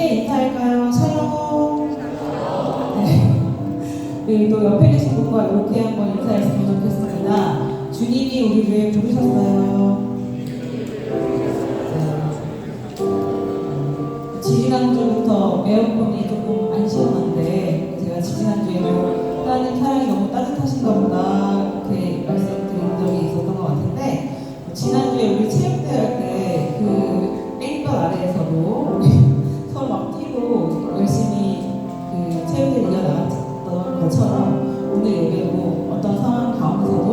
함께 인사할까요? 샬롬. 네. 우리 또 옆에 계신 분과 이렇게 한번 인사했으면 좋겠습니다. 주님이 우리를 부르셨어요. 지지난주부터 에어컨이 조금 안 시원한데 제가 지지난주에도 하나님 사랑이 너무 따뜻하신가 보다 이렇게 말씀드린 적이 있었던 것 같은데, 지난주에 우리 체육대회 할 때 그 땡볕 아래에서도 서로 막 뛰고 열심히 그 체육대회를 이어나갔던 것처럼 오늘 예배도 어떤 상황 가운데서도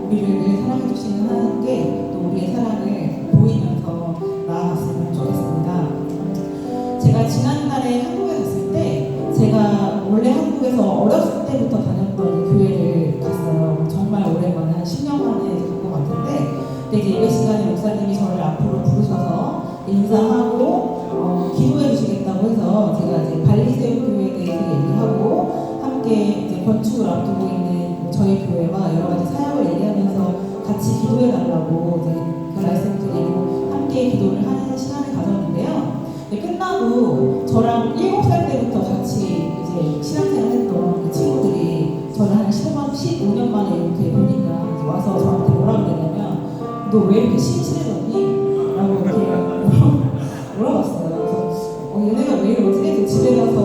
우리를 늘 사랑해주시는 하나님께 또 우리의 사랑을 보이면서 나아갔으면 좋겠습니다. 제가 지난달에 한국에 갔을 때, 제가 원래 한국에서 어렸을 때부터 다녔던 교회를 갔어요. 정말 오랜만에, 한 10년 만에 간 것 같은데, 그때 이제 예배 시간에 목사님이 저를 앞으로 부르셔서 인사하고 기도해 주시겠다고 해서 제가 이제 발리세움 교회에 대해서 얘기하고 함께 이제 건축을 앞두고 있는 저희 교회와 여러 가지 사역을 얘기하면서 같이 기도해 달라고 이제 그 말씀드리고 함께 기도를 하는 시간을 가졌는데요. 끝나고 저랑 7살 때부터 같이 이제 신앙생활 했던 그 친구들이 저를 한 15년 만에 이렇게 보니까 이제 와서 저한테 뭐라 그랬냐면, 너 왜 이렇게 심심해졌니? 라고 이렇게 물어봤어요. 그래서 얘네가 왜 이러지? 그 집에 가서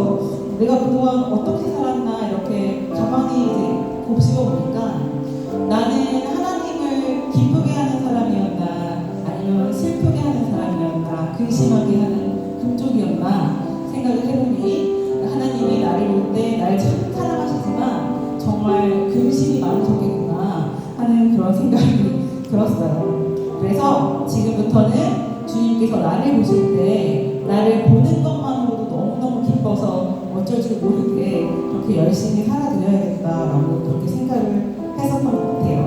내가 그동안 어떻게 살았나 이렇게 가만히 이제 곱씹어 보니까, 나는 하나님을 기쁘게 하는 사람이었나 아니면 슬프게 하는 사람이었나 근심하게 하는 금쪽이었나 생각을 해보니, 하나님이 나를 볼 때 날 참 사랑하시지만 정말 근심이 많으셨겠구나 하는 그런 생각이 들었어요. 그래서 지금부터는 주님께서 나를 보실 때 나를 보는 것만으로도 너무너무 기뻐서 어쩔 줄 모르게 그렇게 열심히 살아드려야겠다라고 그렇게 생각을 했었던 것 같아요.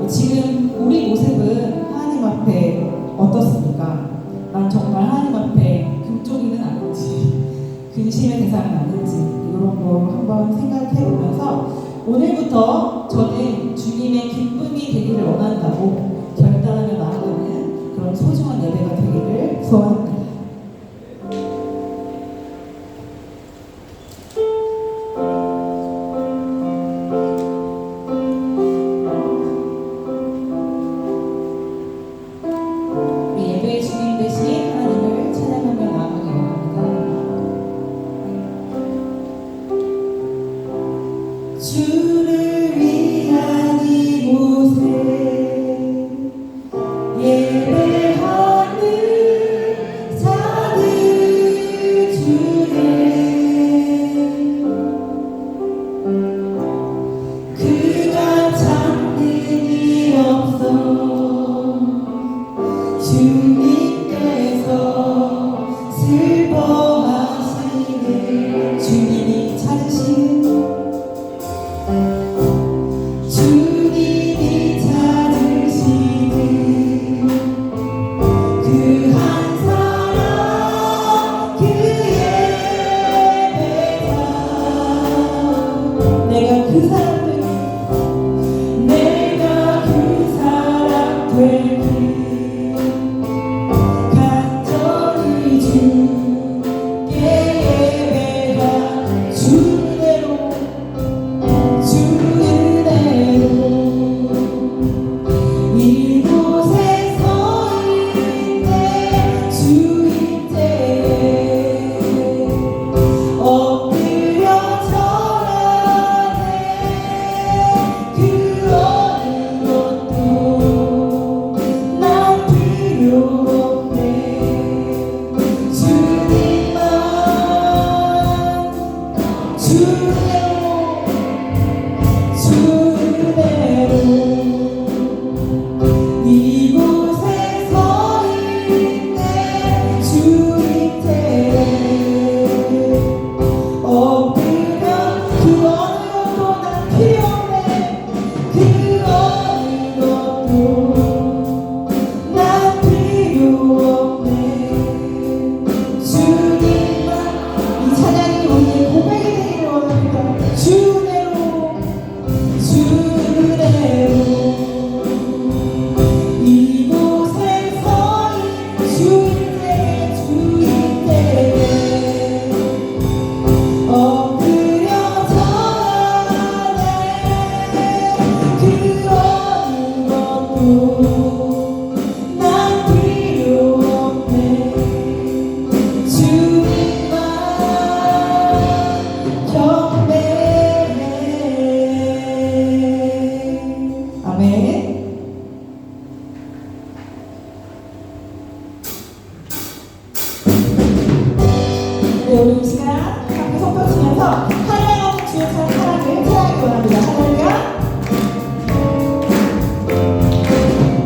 지금 우리 모습은 하나님 앞에 어떻습니까? 난 정말 하나님 앞에 금쪽이는 아닌지, 근심의 대상은 아닌지, 이런 거 한번 생각해보면서 오늘부터 저는 주님의 기쁨이 되기를 원한다고 결단하며 나아가는 그런 소중한 예배가 되기를 소원합니다. 우리 예배의 주님 되신 하나님을 찬양하며 나아가기 원합니다. 주를 위한 이곳에 예배하는 자들 중에 그가 찾는 일 없어 주님께서 슬퍼하시는 주님이 찾으시는 주님이 찾으시는 그 한 사람 그 예배가 내가 그 사람 되길 간절히 주 네, 우리 이 시간 함께 손뼉치면서 한량없는 주의 사랑을 찬양하기 원합니다. 할렐루야.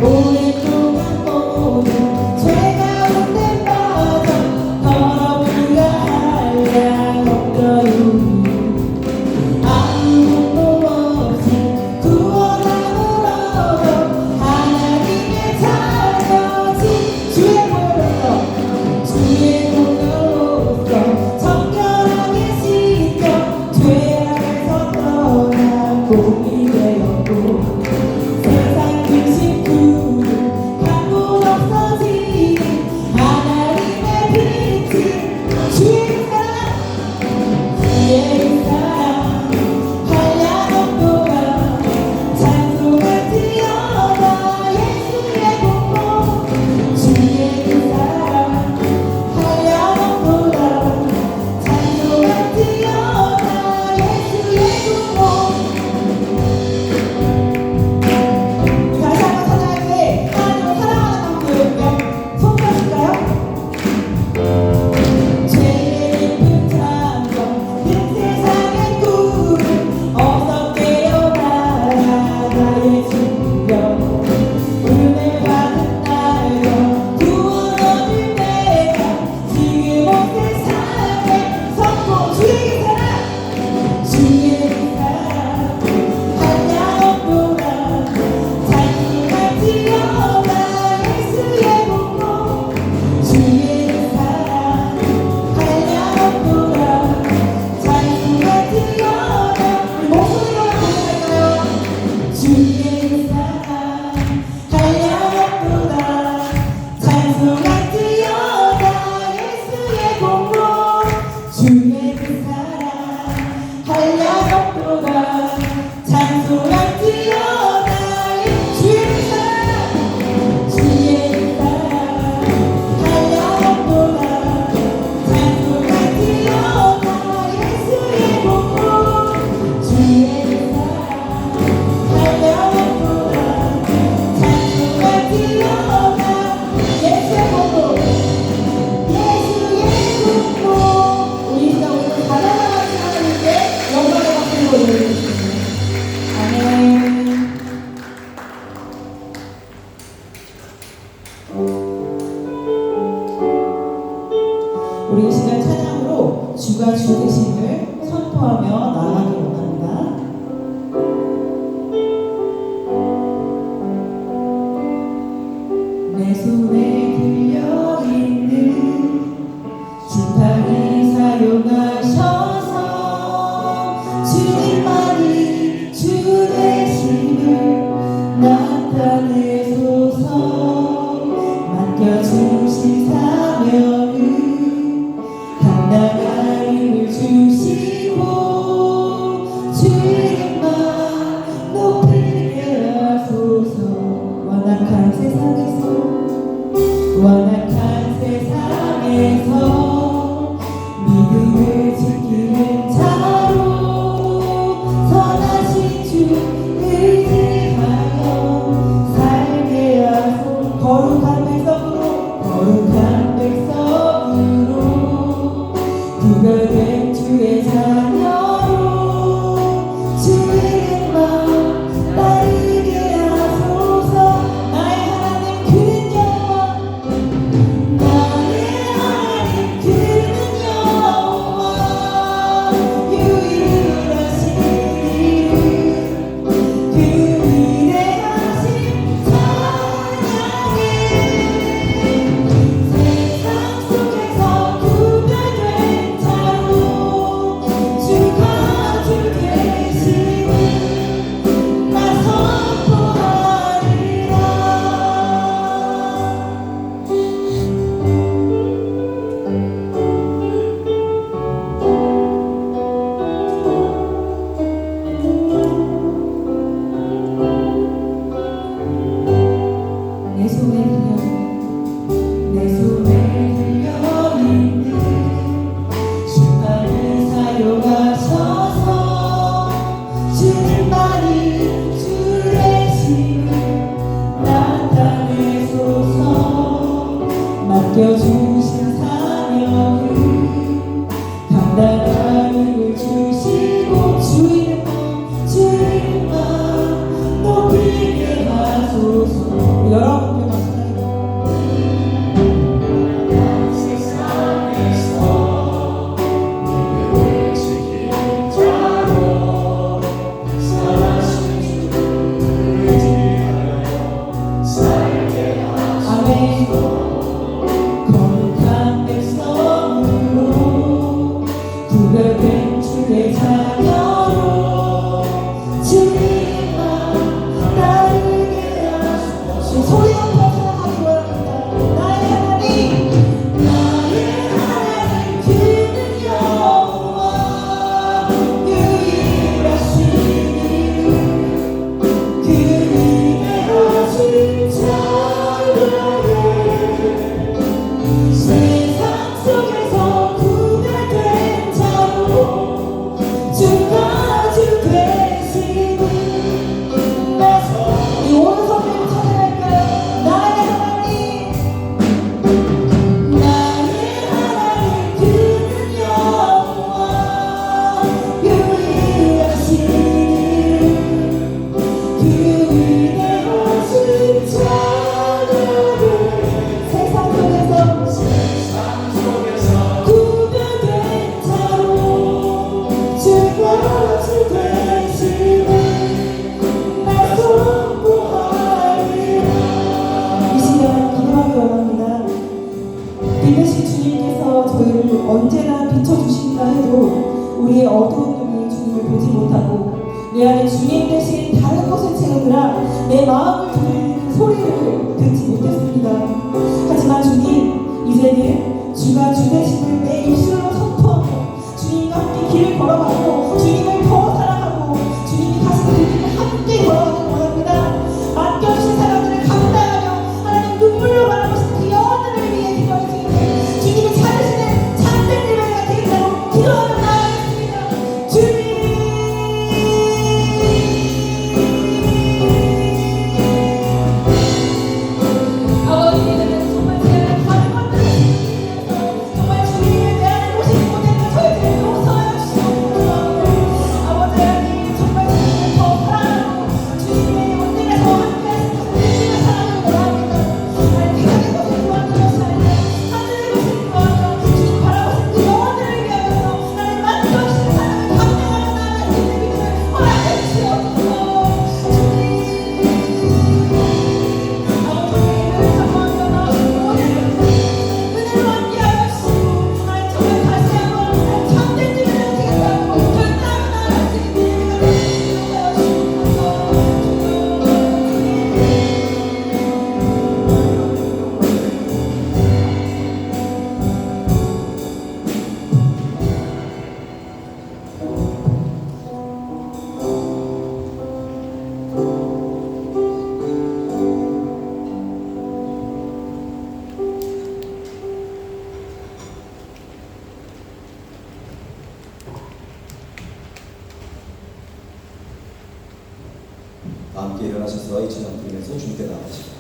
오랫동안 모든 죄 가운데 빠져 더럽기가 한량없어요. 아무것도 없이 구원함을 얻어 하나님의 자녀지. 주의 보혈로서 주의 보혈로서 정결하게 씻겨 죄악에서 떠난 몸이 되었고 세상 근심 두려움 강물 없어지는 하나님의 빛이 주의 사랑 주의 사랑 한량없도다. 찬송할지어다 예수의 공로 주의 사랑 한량없도다. 찬송할지어다 예수의 공로. 다시 한번 찬양할 때 하나님을 사랑하는 만큼 손펴실까요? 죄의 깊은 잠정 큰 세상의 꿈을 어서 깨어나라. 나의 주여 은혜 받은 나여 구원 얻을 때가 지금 온 세상에 선포. 주의 사랑 주의 사랑 한량없도다. 찬송할지어다 예수의 공로 주의 사랑 한량없도다. 찬송할지어다. 우리 목소리로 한번 해볼까요? 주의 사랑 한량없도다. 찬송할지어다 예수의 공로 주의 사랑 한량없도다. 찬송할지어다 주의 사랑 주의 사랑 한량없도다. 찬송할지어다 예수의 공로 주의 사랑 한량없도다. 찬송할지어다 예수의 공로 예수의 공로. 우리 시간 오늘 가난하신 하나님께 영광의 박수로 올려드리겠습니다. 아멘. 우리 이 시간 찬양으로 주가 주 되심을 선포하며 나아가기 원합니다. 내 손에 들려있는 지팡이 사용하셔서 주님만이 주 되심을 나타내소서. 맡겨주신 사명은 당당한 힘을 주시고 주의 이름만 높이게 하소서. 완악한 세상에서 믿음을 지키는 자로 선하신 주 의지하여 살게 하소. 거룩한 백성으로 구별된 주의 자녀로 주의 이름만 따르게 하소서. 나의 하나님 그는 여호와 나의 하나님 그는 여호와 유일하신 이름 그 위대하신 찬양해. 세상 속에서 구별된 자로 언제나 비춰주신다 해도 우리의 어두운 눈이 주님을 보지 못하고 내 안에 주님 대신 다른 것을 채우느라 내 마음을 들리는 소리를 듣지 못했습니다. 하지만 주님, 이제는 주가 주 되심을 내 입술로 선포하고 주님과 함께 길을 걸어가고 주님을 더 사랑하고 주님이 다시 주님을 함께 걸어가길 원합니다. 맡겨주신 사람들을 감당하며 하나님 눈물로 바라고 싶은 그 영혼들을 위해 기도할 수 있는 주님이 찾으시는 참된 예배가 되겠다고 기도하며 나아가겠습니다. 주님, 함께 일어나셔서 이 찬양 부르면서 주님께 나아가시고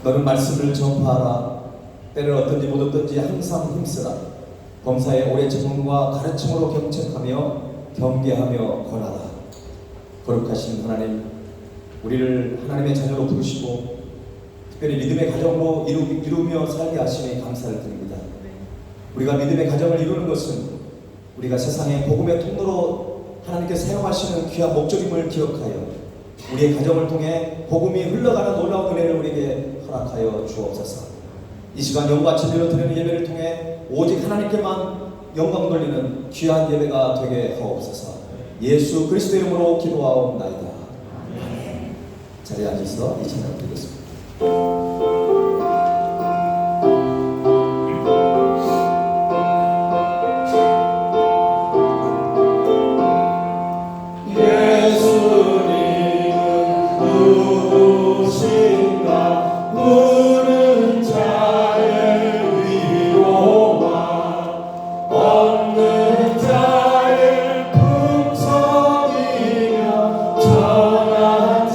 너는 말씀을 전파하라. 때를 어떤지 못 어떤지 항상 힘쓰라. 범사의 오래 전문과 가르침으로 경책하며 경계하며 권하라. 거룩하신 하나님, 우리를 하나님의 자녀로 부르시고 특별히 믿음의 가정으로 이루며 살게 하시니 감사를 드립니다. 우리가 믿음의 가정을 이루는 것은 우리가 세상의 복음의 통로로 하나님께서 사용하시는 귀한 목적임을 기억하여 우리의 가정을 통해 복음이 흘러가는 놀라운 은혜를 우리에게 허락하여 주옵소서. 이 시간 영과 진리로 드리는 예배를 통해 오직 하나님께만 영광 돌리는 귀한 예배가 되게 하옵소서. 예수 그리스도 이름으로 기도하옵나이다. 자리에 앉아서 이 찬양 드리겠습니다. 전하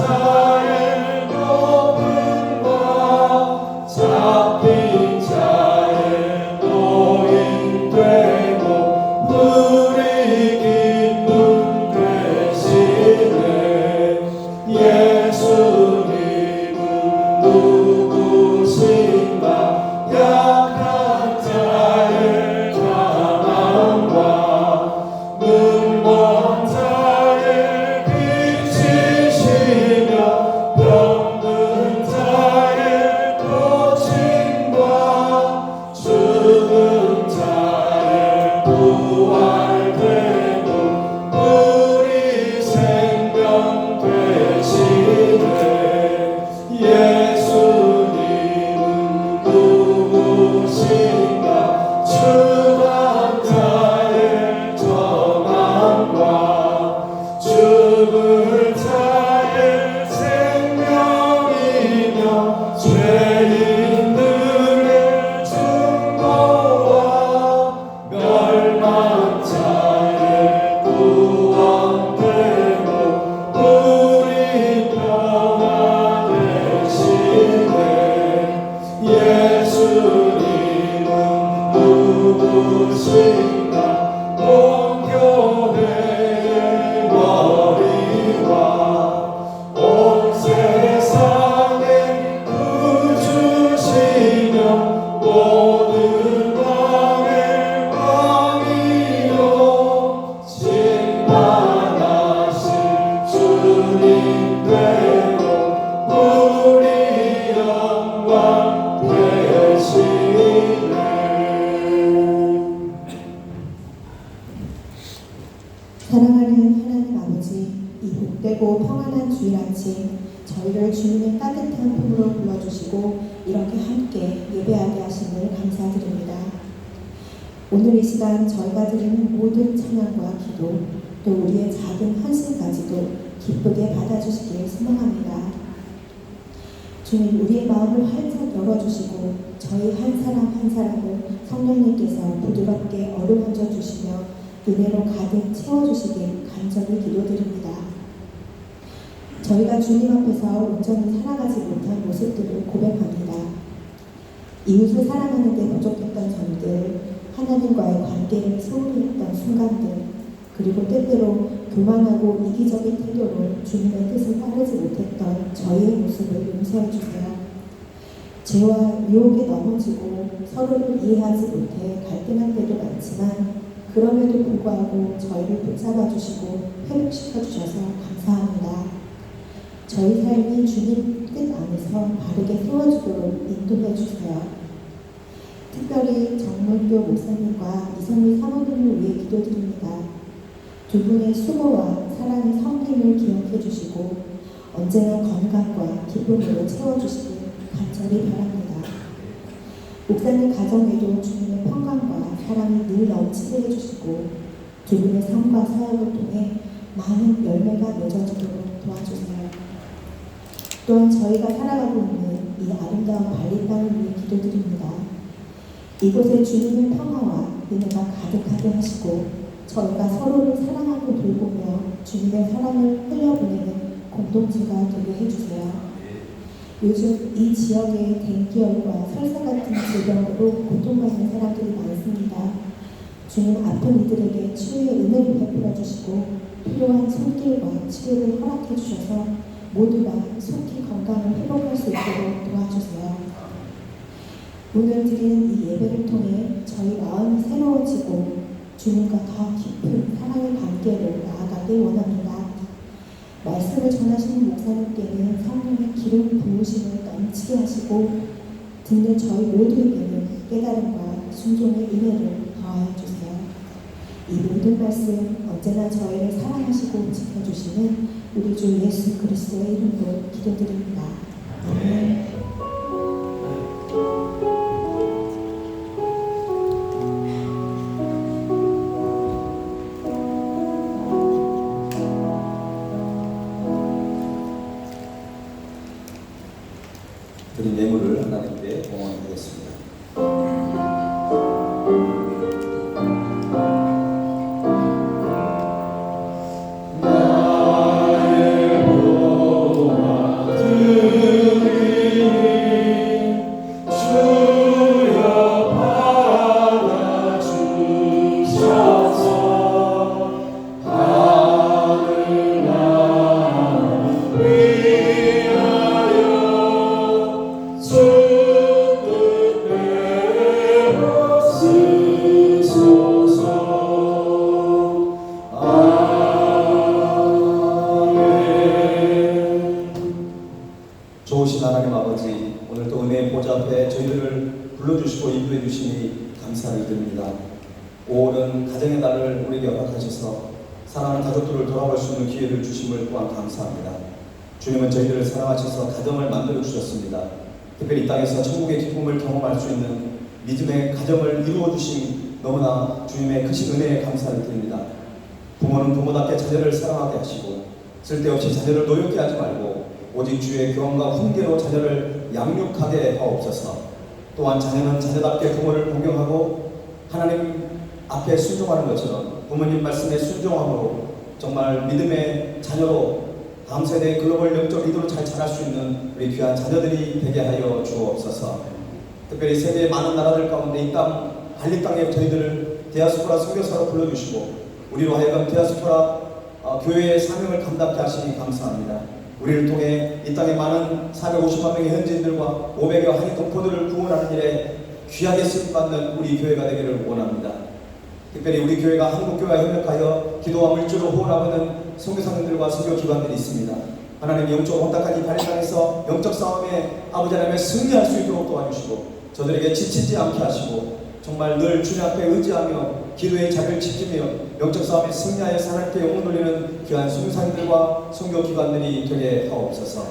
주일 아침 저희를 주님의 따뜻한 품으로 불러주시고 이렇게 함께 예배하게 하심을 감사드립니다. 오늘 이 시간 저희가 드리는 모든 찬양과 기도 또 우리의 작은 헌신까지도 기쁘게 받아주시길 소망합니다. 주님, 우리의 마음을 활짝 열어주시고 저희 한 사람 한 사람을 성령님께서 부드럽게 어루만져 주시며 은혜로 가득 채워주시길 간절히 기도드립니다. 저희가 주님 앞에서 온전히 살아가지 못한 모습들을 고백합니다. 이웃을 사랑하는 데 부족했던 점들, 하나님과의 관계를 소홀히 했던 순간들, 그리고 때때로 교만하고 이기적인 태도로 주님의 뜻을 따르지 못했던 저희의 모습을 용서해 주세요. 죄와 유혹에 넘어지고 서로를 이해하지 못해 갈등할 때도 많지만 그럼에도 불구하고 저희를 붙잡아 주시고 회복시켜 주셔서 감사합니다. 저희 삶이 주님 뜻 안에서 바르게 세워지도록 인도해 주세요. 특별히 정문교 목사님과 이성미 사모님을 위해 기도드립니다. 두 분의 수고와 사랑의 섬김을 기억해 주시고 언제나 건강과 기쁨으로 채워주시길 간절히 바랍니다. 목사님 가정에도 주님의 평강과 사랑이 늘 넘치게 해주시고 두 분의 삶과 사역을 통해 많은 열매가 맺어지도록 도와주세요. 또한 저희가 살아가고 있는 이 아름다운 발리 땅을 위해 기도드립니다. 이곳에 주님의 평화와 은혜가 가득하게 하시고 저희가 서로를 사랑하고 돌보며 주님의 사랑을 흘려보내는 공동체가 되게 해주세요. 요즘 이 지역에 댕기열과 설사 같은 질병으로 고통받는 사람들이 많습니다. 주님 아픈 이들에게 치유의 은혜를 베풀어 주시고 필요한 손길과 치료를 허락해 주셔서 모두가 속히 건강을 회복할 수 있도록 도와주세요. 오늘 드리는 이 예배를 통해 저희 마음이 새로워지고 주님과 더 깊은 사랑의 관계를 나아가길 원합니다. 말씀을 전하시는 목사님께는 성령의 기름 부으심을 넘치게 하시고 듣는 저희 모두에게는 깨달음과 순종의 은혜를 더하여 주세요. 이 모든 말씀 언제나 저희를 사랑하시고 지켜주시는 우리 주 예수 그리스도의 이름으로 기도드립니다. 아멘. 드린 예물을 하나님께 봉헌하겠습니다. 좋으신 하나님 아버지, 오늘도 은혜의 보좌 앞에 저희들을 불러주시고 인도해 주시니 감사를 드립니다. 5월은 가정의 달을 우리에게 허락하셔서 사랑하는 가족들을 돌아볼 수 있는 기회를 주심을 또한 감사합니다. 주님은 저희들을 사랑하셔서 가정을 만들어 주셨습니다. 특별히 이 땅에서 천국의 기쁨을 경험할 수 있는 믿음의 가정을 이루어 주신 너무나 주님의 크신 은혜에 감사를 드립니다. 부모는 부모답게 자녀를 사랑하게 하시고 쓸데없이 자녀를 노엽게 하지 말고 오직 주의 교훈과 훈계로 자녀를 양육하게 하옵소서. 또한 자녀는 자녀답게 부모를 공경하고 하나님 앞에 순종하는 것처럼 부모님 말씀에 순종함으로 정말 믿음의 자녀로 다음 세대의 글로벌 영적 리더로 잘 자랄 수 있는 우리 귀한 자녀들이 되게 하여 주옵소서. 특별히 세계의 많은 나라들 가운데 이 땅 발리 땅에 저희들을 디아스포라 선교사로 불러주시고 우리로 하여금 디아스포라 교회의 사명을 감당케 하시니 감사합니다. 우리를 통해 이 땅에 많은 450만 명의 현지인들과 500여 한인 동포들을 구원하는 일에 귀하게 쓰임받는 우리 교회가 되기를 원합니다. 특별히 우리 교회가 한국교회와 협력하여 기도와 물질로 후원하는 선교사님들과 선교기관들이 있습니다. 하나님 영적으로 혼탁한 이 발리 땅에서 영적 싸움에 아버지 하나님의 승리할 수 있도록 도와주시고 저들에게 지치지 않게 하시고 정말 늘 주님 앞에 의지하며 기도의 자리를 지키며 영적 싸움에 승리하여 하나님께 영혼 돌리는 귀한 순상들과 선교 기관들이 되게 하옵소서.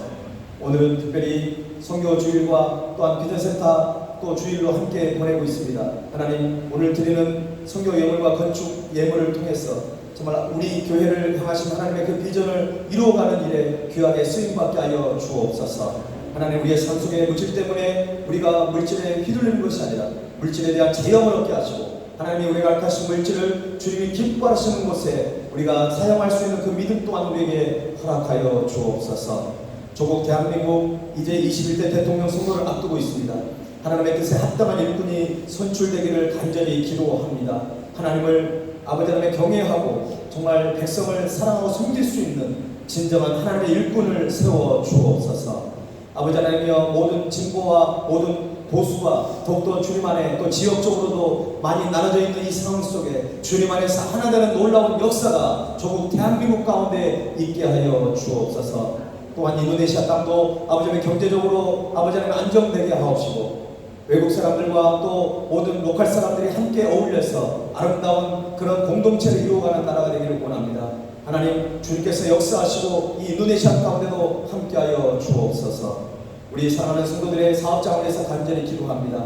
오늘은 특별히 선교 주일과 또한 비전센터 또 주일로 함께 보내고 있습니다. 하나님, 오늘 드리는 선교 예물과 건축 예물을 통해서 정말 우리 교회를 향하신 하나님의 그 비전을 이루어가는 일에 귀하게 쓰임받게 하여 주옵소서. 하나님, 우리의 삶 속에 물질 때문에 우리가 물질에 휘둘리는 것이 아니라 물질에 대한 자영을 얻게 하시고 하나님이 우리가 알하신 물질을 주님이 기뻐하시는 곳에 우리가 사용할 수 있는 그 믿음 또한 우리에게 허락하여 주옵소서. 조국 대한민국 이제 21대 대통령 선거를 앞두고 있습니다. 하나님의 뜻에 합당한 일꾼이 선출되기를 간절히 기도합니다. 하나님을 아버지 하나님의 경외하고 정말 백성을 사랑하고 섬길 수 있는 진정한 하나님의 일꾼을 세워 주옵소서. 아버지 하나님이여, 모든 진보와 모든 보수와 더욱더 주님 안에 또 지역적으로도 많이 나눠져 있는 이 상황 속에 주님 안에서 하나 되는 놀라운 역사가 조국 대한민국 가운데 있게 하여 주옵소서. 또한 인도네시아 땅도 아버지 하나님 경제적으로 아버지 하나님 안정되게 하옵시고 외국 사람들과 또 모든 로컬 사람들이 함께 어울려서 아름다운 그런 공동체를 이루어가는 나라가 되기를 원합니다. 하나님, 주님께서 역사하시고 이 인도네시아 가운데도 함께하여 주옵소서. 우리 사랑하는 성도들의 사업장을 위해서 간절히 기도합니다.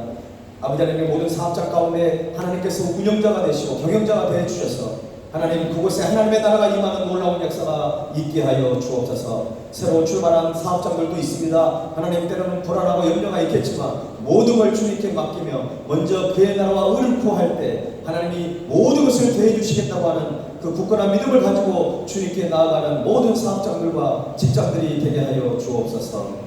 아버지 하나님의 모든 사업장 가운데 하나님께서 운영자가 되시고 경영자가 되어주셔서 하나님, 그곳에 하나님의 나라가 임하는 놀라운 역사가 있게 하여 주옵소서. 새로 출발한 사업장들도 있습니다. 하나님, 때로는 불안하고 염려가 있겠지만 모든 걸 주님께 맡기며 먼저 그의 나라와 의를 구할 때 하나님이 모든 것을 더해 주시겠다고 하는 그 굳건한 믿음을 가지고 주님께 나아가는 모든 사업장들과 직장들이 되게 하여 주옵소서.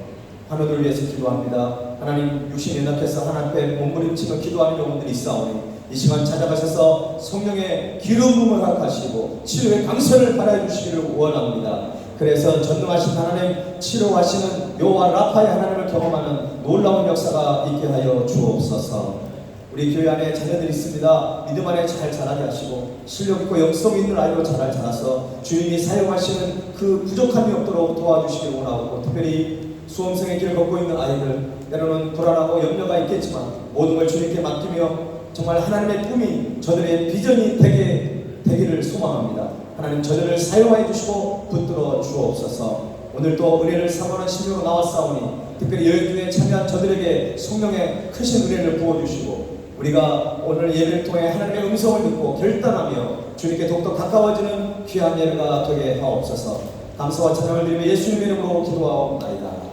하늘을 위해서 기도합니다. 하나님, 육신이 연약해서 하나님 앞에 몸부림치며 기도하는 영혼들이 있사오니 이 시간 찾아가셔서 성령의 기름 부음을 허락하시고 치료의 강선을 발하여 주시기를 원합니다. 그래서 전능하신 하나님, 치료하시는 여호와 라파의 하나님을 경험하는 놀라운 역사가 있게 하여 주옵소서. 우리 교회 안에 자녀들이 있습니다. 믿음 안에 잘 자라게 하시고 실력 있고 영성 있는 아이로 잘 자라서 주님이 사용하시는 그 부족함이 없도록 도와주시길 원하고, 특별히 수험생의 길을 걷고 있는 아이들, 때로는 불안하고 염려가 있겠지만 모든 걸 주님께 맡기며 정말 하나님의 꿈이 저들의 비전이 되기를 소망합니다. 하나님, 저들을 사용하여 주시고 붙들어 주옵소서. 오늘도 은혜를 사모하는 심령으로 나왔사오니 특별히 여행중에 참여한 저들에게 성령의 크신 은혜를 부어주시고 우리가 오늘 예배를 통해 하나님의 음성을 듣고 결단하며 주님께 더욱더 가까워지는 귀한 예배가 되게 하옵소서. 감사와 찬양을 드리며 예수님의 이름으로 기도하옵나이다.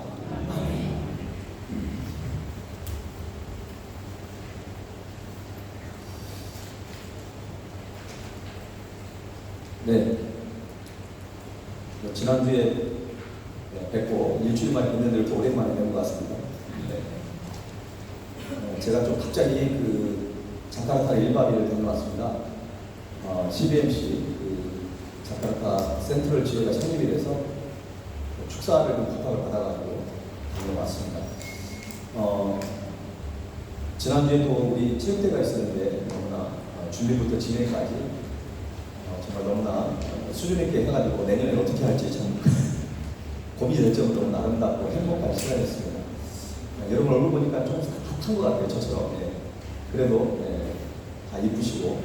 네, 지난주에 뵙고 일주일 만에 뵙는데 또 오랜만에 뵌 것 같습니다. 네. 제가 좀 갑자기 그 자카르타 1박 2일 다녀왔습니다. CBMC 그 자카르타 센트럴 지회가 창립이 돼서 축사를 좀 부탁을 받아가지고 다녀왔습니다. 지난주에도 우리 체육대가 있었는데 너무나 준비부터 진행까지 정말 너무나 수준 있게 해가지고 내년에 어떻게 할지 참 고민이 될 정도로 너무 아름답고 행복한 시간이었습니다. 여러분 얼굴 보니까 좀 툭한 것 같아요, 저처럼. 네. 그래도 다 이쁘시고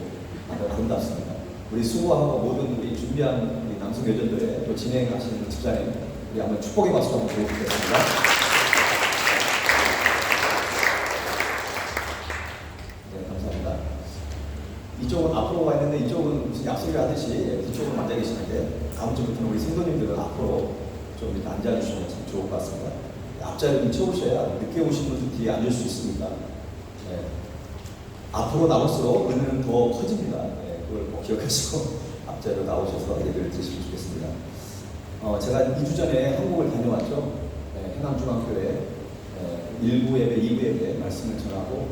아름답습니다. 우리 수고하고 모든 우리 준비한 우리 남성 여전들의 또 진행하시는 집사님, 우리 한번 축복의 박수 한번 보여드리겠습니다. 네, 감사합니다. 이쪽은 앞으로 와 있는데 이쪽은 무슨 약속을 하듯이 뒤쪽으로 앉아 계시는데 다음 주부터는 우리 성도님들은 앞으로 좀 이렇게 앉아주시면 참 좋을 것 같습니다. 앞자리를 채우셔야 늦게 오신 분들 뒤에 앉을 수 있습니다. 네. 앞으로 나올수록 은혜는 더 커집니다. 네, 그걸 꼭 기억하시고 앞자리로 나오셔서 예배를 드리시면 좋겠습니다. 제가 2주 전에 한국을 다녀왔죠. 네, 해남중앙교회 1부 예배, 2부 예배 말씀을 전하고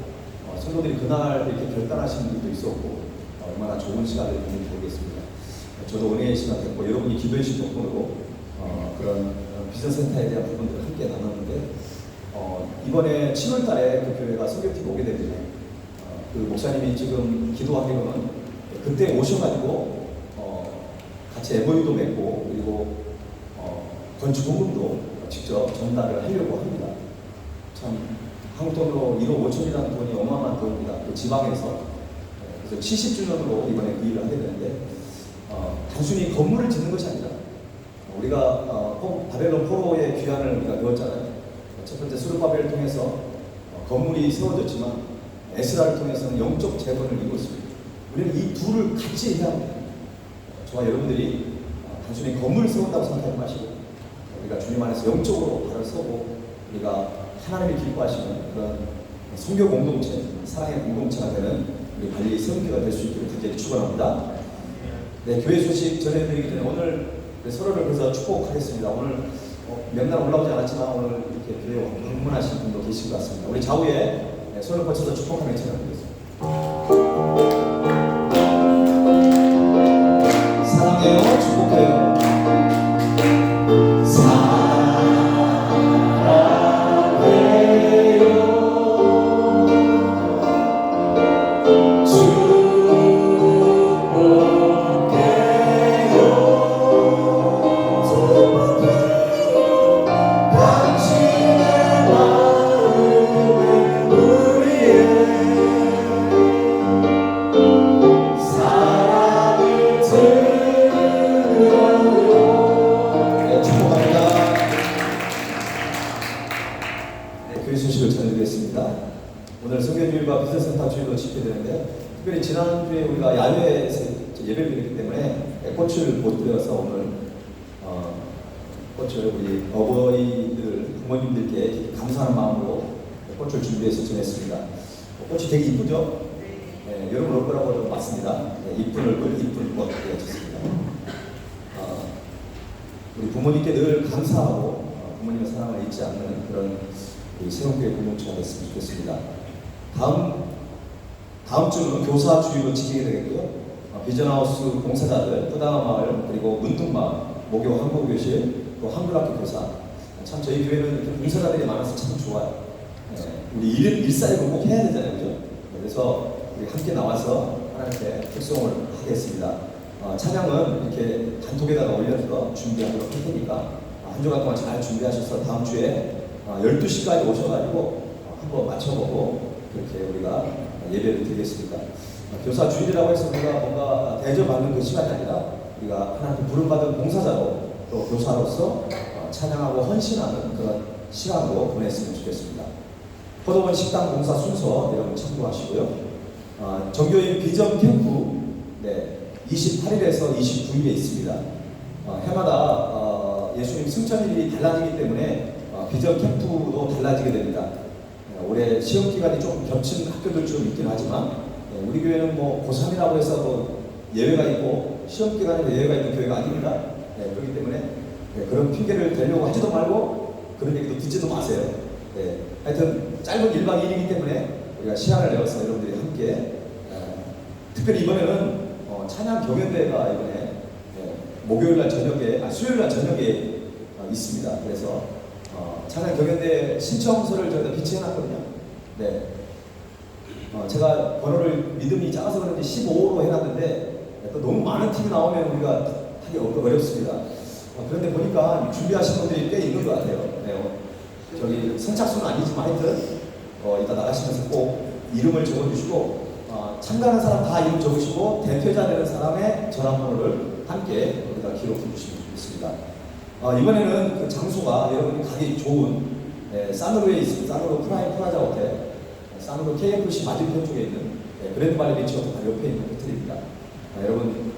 성도들이 그날 이렇게 결단하시는 분도 있었고 얼마나 좋은 시간을 보는지 모르겠습니다. 저도 은혜의 시간 됐고 여러분이 기도해 주신 덕분으로 그런 비전센터에 대한 부분들을 함께 나눴는데 이번에 7월 달에 그 교회가 소개팅 오게 됩니다. 그 목사님이 지금 기도하기로는 그때 오셔가지고 같이 MOU도 맺고 그리고 건축 공금도 직접 전달을 하려고 합니다. 참 한국 돈으로 1억 5천이라는 돈이 어마어마한 돈입니다. 또 지방에서 그래서 70주년으로 이번에 그 일을 하게 되는데 단순히 건물을 짓는 것이 아니라 우리가 바벨론 포로의 귀환을 우리가 배웠잖아요. 첫 번째 스룹바벨을 통해서 건물이 세워졌지만 에스라를 통해서는 영적 재건을 이루었습니다. 우리는 이 둘을 같이 해야 합니다. 저와 여러분들이 단순히 건물을 세운다고 생각하지 마시고 우리가 주님 안에서 영적으로 발을 서고 우리가 하나님이 기뻐하시는 그런 성교 공동체, 사랑의 공동체가 되는 우리 관리 성교가 될 수 있도록 굉장히 축원합니다. 네, 교회 소식 전해드리기 전에 오늘 서로를 그래서 축복하겠습니다. 오늘 명단 올라오지 않았지만 오늘 이렇게 교회 방문하신 분도 계신 것 같습니다. 우리 좌우에 손을 뻗쳐서 축복하며 전해드리겠습니다. 사랑해요, 축복해요. 오늘 성교주일과 비서센터 주일로 집회되는데요. 특별히 지난주에 우리가 야외에서 예배를 드렸기 때문에 꽃을 못 드려서 오늘 꽃을 우리 어버이들 부모님들께 감사하는 마음으로 꽃을 준비해서 전했습니다. 꽃이 되게 이쁘죠? 네, 여러분 올 거라고 맞습니다. 네, 이쁜 얼굴, 이쁜 꽃 되어졌습니다. 우리 부모님께 늘 감사하고 부모님의 사랑을 잊지 않는 그런 우리 새롭게 공동체가 됐으면 좋겠습니다. 다음 주는 교사 주일로 지키게 되겠고요. 비전하우스 봉사자들, 뿌다마을, 그리고 문둥마을, 목요 한국교실, 또 한글학교 교사. 참 저희 교회는 이렇게 봉사자들이 많아서 참 좋아요. 우리 일사일을 꼭 해야 되잖아요, 그죠? 그래서 우리 함께 나와서 하나님께 특송을 하겠습니다. 찬양은 이렇게 단톡에다가 올려서 준비하도록 할 테니까 한 주간 동안 잘 준비하셔서 다음 주에 12시까지 오셔가지고 한번 맞춰보고 그렇게 우리가 예배를 드리겠습니다. 교사 주일이라고 해서 우리가 뭔가 대접받는 그 시간이 아니라 우리가 하나님 부름받은 봉사자로 또 교사로서 찬양하고 헌신하는 그런 시간으로 보냈으면 좋겠습니다. 포도원 식당 봉사 순서 여러분 참고하시고요. 정교인 비전 캠프 28일에서 29일에 있습니다. 해마다 예수님 승천일이 달라지기 때문에 비전 캠프도 달라지게 됩니다. 올해 시험 기간이 조금 겹친 학교들 좀 있긴 하지만 우리 교회는 뭐 고3이라고 해서 뭐 예외가 있고 시험 기간에 예외가 있는 교회가 아닙니다. 그렇기 때문에 그런 핑계를 대려고 하지도 말고 그런 얘기도 듣지도 마세요. 하여튼 짧은 1박 2일이기 때문에 우리가 시간을 내어서 여러분들이 함께 특별히 이번에는 찬양 경연대회가 이번에 목요일날 저녁에 수요일날 저녁에 있습니다. 그래서 찬양 경연대 신청서를 저희가 비치해놨거든요. 제가 번호를 믿음이 작아서 그런지 15로 해놨는데 또 너무 많은 팀이 나오면 우리가 하기 어렵습니다. 그런데 보니까 준비하신 분들이 꽤 있는 것 같아요. 저기 선착순은 아니지만 하여튼 이따 나가시면서 꼭 이름을 적어주시고 참가하는 사람 다 이름 적으시고 대표자 되는 사람의 전화번호를 함께 여기다 기록해 주시면 좋겠습니다. 이번에는 그 장소가 여러분이 가기 좋은 사누르에 있습니다. 사누르 프라임 프라자 호텔, 사누르 KFC 맞은편 쪽에 있는 그랜드 발리 비치 호텔 바로 옆에 있는 호텔입니다. 여러분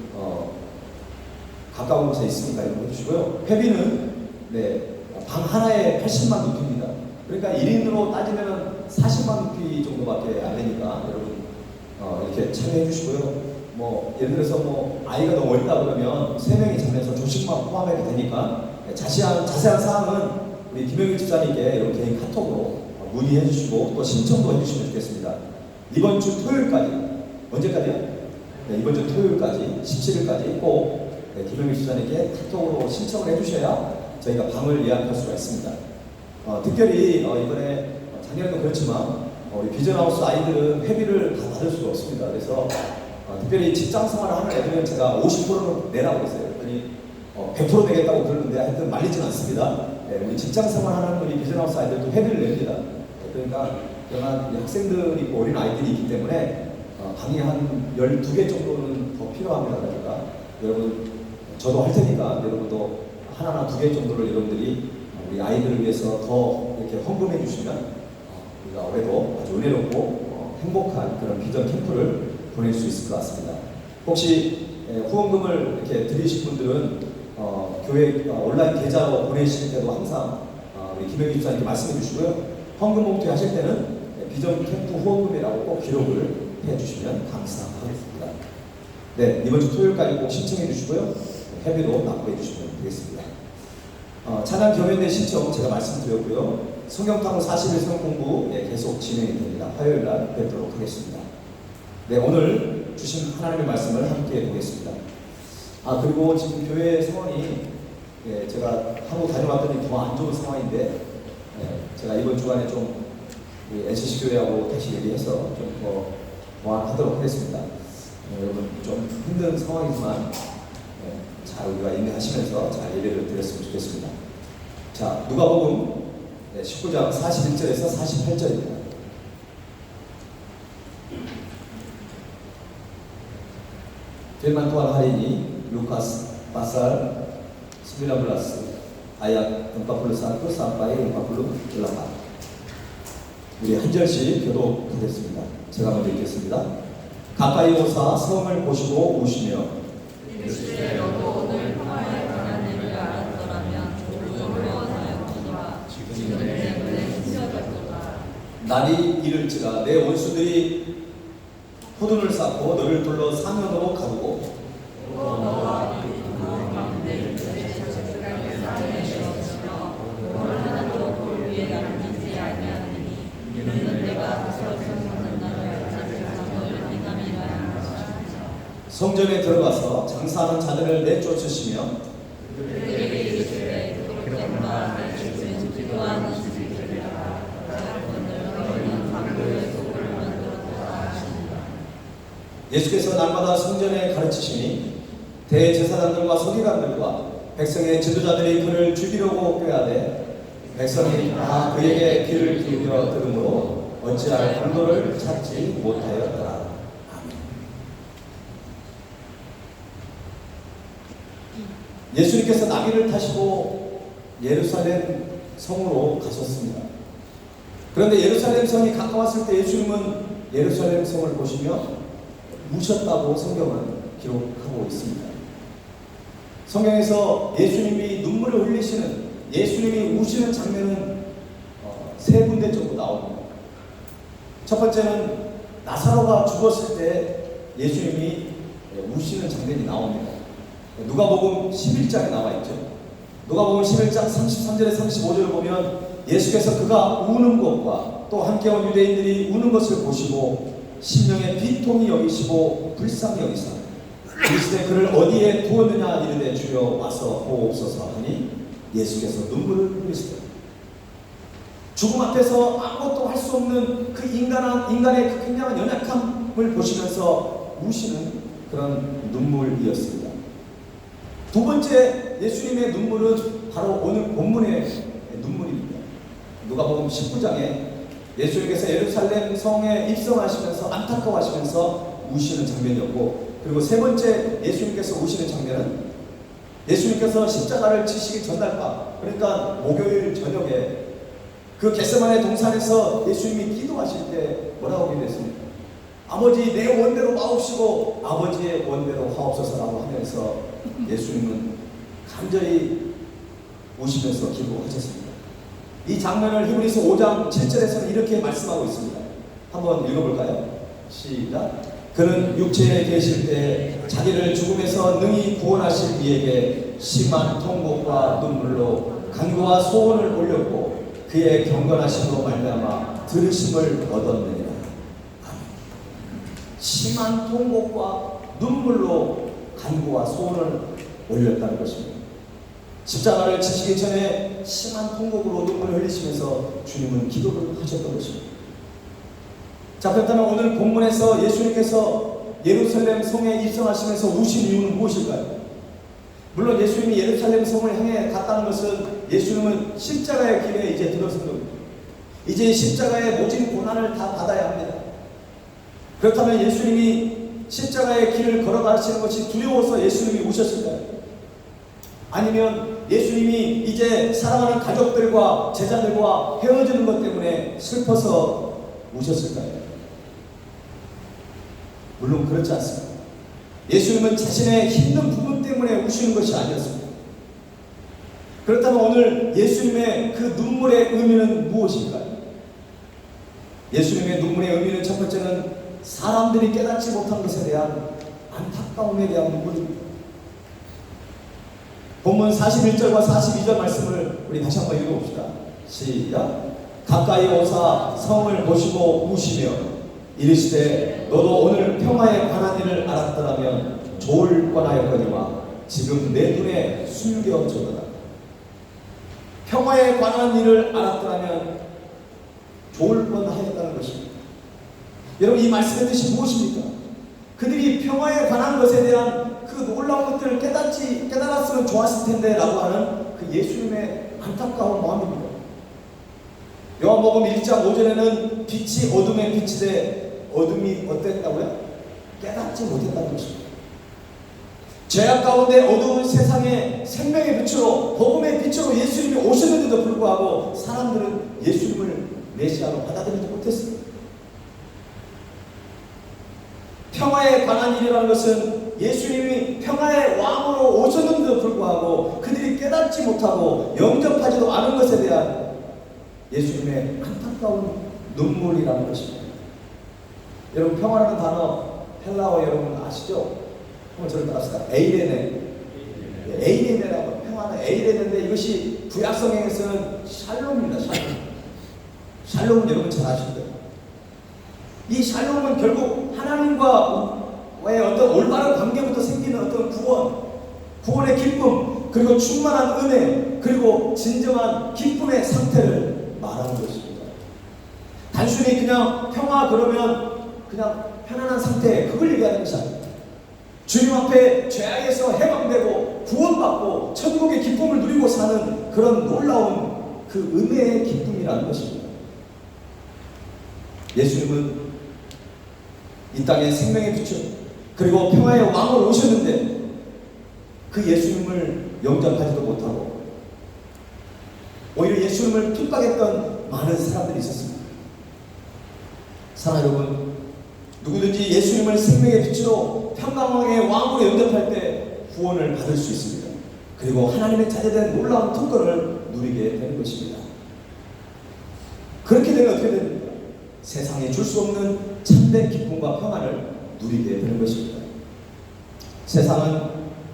가까운 곳에 있으니까 이용해 주시고요. 회비는 방 하나에 80만 루피입니다. 그러니까 1인으로 따지면 40만 루피 정도밖에 안 되니까 여러분 이렇게 참여해 주시고요. 뭐 예를 들어서 뭐 아이가 너무 어리다 그러면 3명이 자면서 조식만 포함해도 되니까 자세한 사항은 우리 김영일 집사님께 이런 개인 카톡으로 문의해 주시고 또 신청도 해주시면 좋겠습니다. 이번 주 토요일까지, 언제까지요? 이번 주 토요일까지 17일까지 꼭 김영일 집사님께 카톡으로 신청을 해주셔야 저희가 방을 예약할 수가 있습니다. 특별히 이번에 작년에도 그렇지만 우리 비전하우스 아이들은 회비를 다 받을 수가 없습니다. 그래서 특별히 직장 생활을 하는 애들은 제가 50%는 내라고 했어요. 그랬더니 100% 내겠다고 그러는데 하여튼 말리진 않습니다. 우리 직장 생활하는 우리 비전하우스 아이들도 회비를 냅니다. 그러니까 그러나 학생들이 있고 어린 아이들이 있기 때문에 방이 한 12개 정도는 더 필요합니다. 그러니까 여러분 저도 할 테니까 여러분도 하나나 2개 정도를 여러분들이 우리 아이들을 위해서 더 이렇게 헌금해 주시면 우리가 올해도 아주 은혜롭고 행복한 그런 비전 캠프를 보낼 수 있을 것 같습니다. 혹시 후원금을 이렇게 드리실 분들은 교회 온라인 계좌로 보내실 때도 항상 우리 김영희 집사님께 말씀해 주시고요. 헌금 봉투 하실 때는 비전 캠프 후원금이라고 꼭 기록을 해주시면 감사하겠습니다. 네, 이번 주 토요일까지 꼭 신청해 주시고요. 회비도 납부해 주시면 되겠습니다. 찬양 경연대 신청 제가 말씀드렸고요. 성경탐구 41성 공부 계속 진행이 됩니다. 화요일 날 뵙도록 하겠습니다. 네, 오늘 주신 하나님의 말씀을 함께 보겠습니다. 그리고 지금 교회 상황이 제가 한국 다녀왔더니 더 안 좋은 상황인데 제가 이번 주간에 좀 NCC 교회하고 다시 얘기해서 좀 더 보완하도록 하겠습니다. 여러분 좀 힘든 상황이지만 잘 우리가 인내하시면서 잘 예배를 드렸으면 좋겠습니다. 자, 누가복음 19장 41절에서 48절입니다. Firman Tuhan hari ini Lukas pasal 19 ayat 41 sampai 48. 우리 한 절씩 교독하겠습니다. 제가 먼저 읽겠습니다. 가까이 오사 성을 보시고 우시며 너도 오늘 평화의 하나님을 알았더라면 두려워하였거니와 지금 때문에 치여졌도다. 날이 이를지라 내 원수들이 포도를 쌓고 너를 불러 사면으로 가두고 너와 그 가운데 자식들에게 쌓여 주었으며 뭘 하나도 돌 위에 남기지 아니하느니 이는 내가 세워주는 날을 장을 행함이라 하시니라. 성전에 들어가서 장사하는 자들을 내쫓으시며 그들에게 이르시되 그렇게 말하는 주는 기도하는 자들이라 자손을 너희는 강도의 속을 만들었다 하시니라. 예수께서 날마다 성전에 가르치시니 대제사장들과 서기관들과 백성의 지도자들이 그를 죽이려고 꾀하되 백성이 다 그에게 귀를 기울여 들으므로 어찌할 강도를 찾지 못하였더라. 아멘. 예수님께서 나귀를 타시고 예루살렘 성으로 가셨습니다. 그런데 예루살렘 성이 가까웠을 때 예수님은 예루살렘 성을 보시며 우셨다고 성경은 기록하고 있습니다. 성경에서 예수님이 눈물을 흘리시는, 예수님이 우시는 장면은 세 군데 정도 나옵니다. 첫 번째는 나사로가 죽었을 때 예수님이 우시는 장면이 나옵니다. 누가복음 11장에 나와 있죠. 누가복음 11장 33절에 35절을 보면 예수께서 그가 우는 것과 또 함께 온 유대인들이 우는 것을 보시고 심령의 비통이 여기시고 불쌍히 여기사 이르시되 그를 어디에 두었느냐 이르되 주여 와서 보옵소서 하니 예수께서 눈물을 흘리시더라. 죽음 앞에서 아무것도 할 수 없는 그 인간의 그 굉장한 연약함을 보시면서 우시는 그런 눈물이었습니다. 두 번째 예수님의 눈물은 바로 오늘 본문의 눈물입니다. 누가복음 19장에 예수님께서 예루살렘 성에 입성하시면서 안타까워하시면서 우시는 장면이었고, 그리고 세 번째 예수님께서 우시는 장면은 예수님께서 십자가를 지시기 전날 밤, 그러니까 목요일 저녁에 그 겟세마네 동산에서 예수님이 기도하실 때 뭐라고 기도했습니까? 아버지 내 원대로 마옵시고 아버지의 원대로 하옵소서라고 하면서 예수님은 간절히 우시면서 기도하셨습니다. 이 장면을 히브리서 5장 7절에서는 이렇게 말씀하고 있습니다. 한번 읽어볼까요? 시작. 그는 육체에 계실 때 자기를 죽음에서 능히 구원하실 이에게 심한 통곡과 눈물로 간구와 소원을 올렸고 그의 경건하심으로 말미암아 들으심을 얻었느니라. 심한 통곡과 눈물로 간구와 소원을 올렸다는 것입니다. 십자가를 지시기 전에 심한 통곡으로 눈물을 흘리시면서 주님은 기도를 하셨던 것입니다. 자, 그렇다면 오늘 본문에서 예수님께서 예루살렘 성에 입성하시면서 우신 이유는 무엇일까요? 물론 예수님이 예루살렘 성을 향해 갔다는 것은 예수님은 십자가의 길에 이제 들어선 겁니다. 이제 십자가의 모진 고난을 다 받아야 합니다. 그렇다면 예수님이 십자가의 길을 걸어가시는 것이 두려워서 예수님이 우셨을까요? 아니면 예수님이 이제 사랑하는 가족들과 제자들과 헤어지는 것 때문에 슬퍼서 우셨을까요? 물론 그렇지 않습니다. 예수님은 자신의 힘든 부분 때문에 우시는 것이 아니었습니다. 그렇다면 오늘 예수님의 그 눈물의 의미는 무엇일까요? 예수님의 눈물의 의미는 첫 번째는 사람들이 깨닫지 못한 것에 대한 안타까움에 대한 눈물입니다. 본문 41절과 42절 말씀을 우리 다시 한번 읽어봅시다. 시작. 가까이 오사 성을 보시고 우시며 이르시되 너도 오늘 평화에 관한 일을 알았더라면 좋을 뻔하였거니와 지금 내 눈에 숨겨졌도다. 평화에 관한 일을 알았더라면 좋을 뻔하였다는 것입니다. 여러분, 이 말씀의 뜻이 무엇입니까? 그들이 평화에 관한 것에 대한 그 놀라운 것들을 깨달았으면 좋았을 텐데 라고 하는 그 예수님의 안타까운 마음입니다. 요한복음 1장 5절에는 빛이 어둠에 비치되 어둠이 어땠다고요? 깨닫지 못했다는 것입니다. 죄악 가운데 어두운 세상에 생명의 빛으로 복음의 빛으로 예수님이 오셨는데도 불구하고 사람들은 예수님을 메시아로 받아들이지 못했습니다. 평화에 관한 일이라는 것은 예수님이 평화의 왕으로 오셨는데도 불구하고 그들이 깨닫지 못하고 영접하지도 않은 것에 대한 예수님의 안타까운 눈물이라는 것입니다. 여러분, 평화라는 단어 헬라어 여러분 아시죠? 한번 저를 따라합시다. 에이레네. 에이레네라고, 평화는 에이레네인데 이것이 구약성경에서는 샬롬입니다. 샬롬은 여러분 잘 아시죠? 이 샬롬은 결국 하나님과의 어떤 올바른 관계부터 생기는 어떤 구원의 기쁨, 그리고 충만한 은혜, 그리고 진정한 기쁨의 상태를 말하는 것입니다. 단순히 그냥 평화 그러면 그냥 편안한 상태, 그걸 얘기하는 것이 아닙니다. 주님 앞에 죄악에서 해방되고 구원받고 천국의 기쁨을 누리고 사는 그런 놀라운 그 은혜의 기쁨이라는 것입니다. 예수님은 이 땅에 생명의 빛을 그리고 평화의 왕으로 오셨는데 그 예수님을 영접하지도 못하고 오히려 예수님을 핍박했던 많은 사람들이 있었습니다. 사랑하는 여러분, 누구든지 예수님을 생명의 빛으로 평강의 왕으로 영접할 때 구원을 받을 수 있습니다. 그리고 하나님의 자녀된 놀라운 특권을 누리게 되는 것입니다. 그렇게 되면 어떻게 됩니까? 세상에 줄 수 없는 참된 기쁨과 평안을 누리게 되는 것입니다. 세상은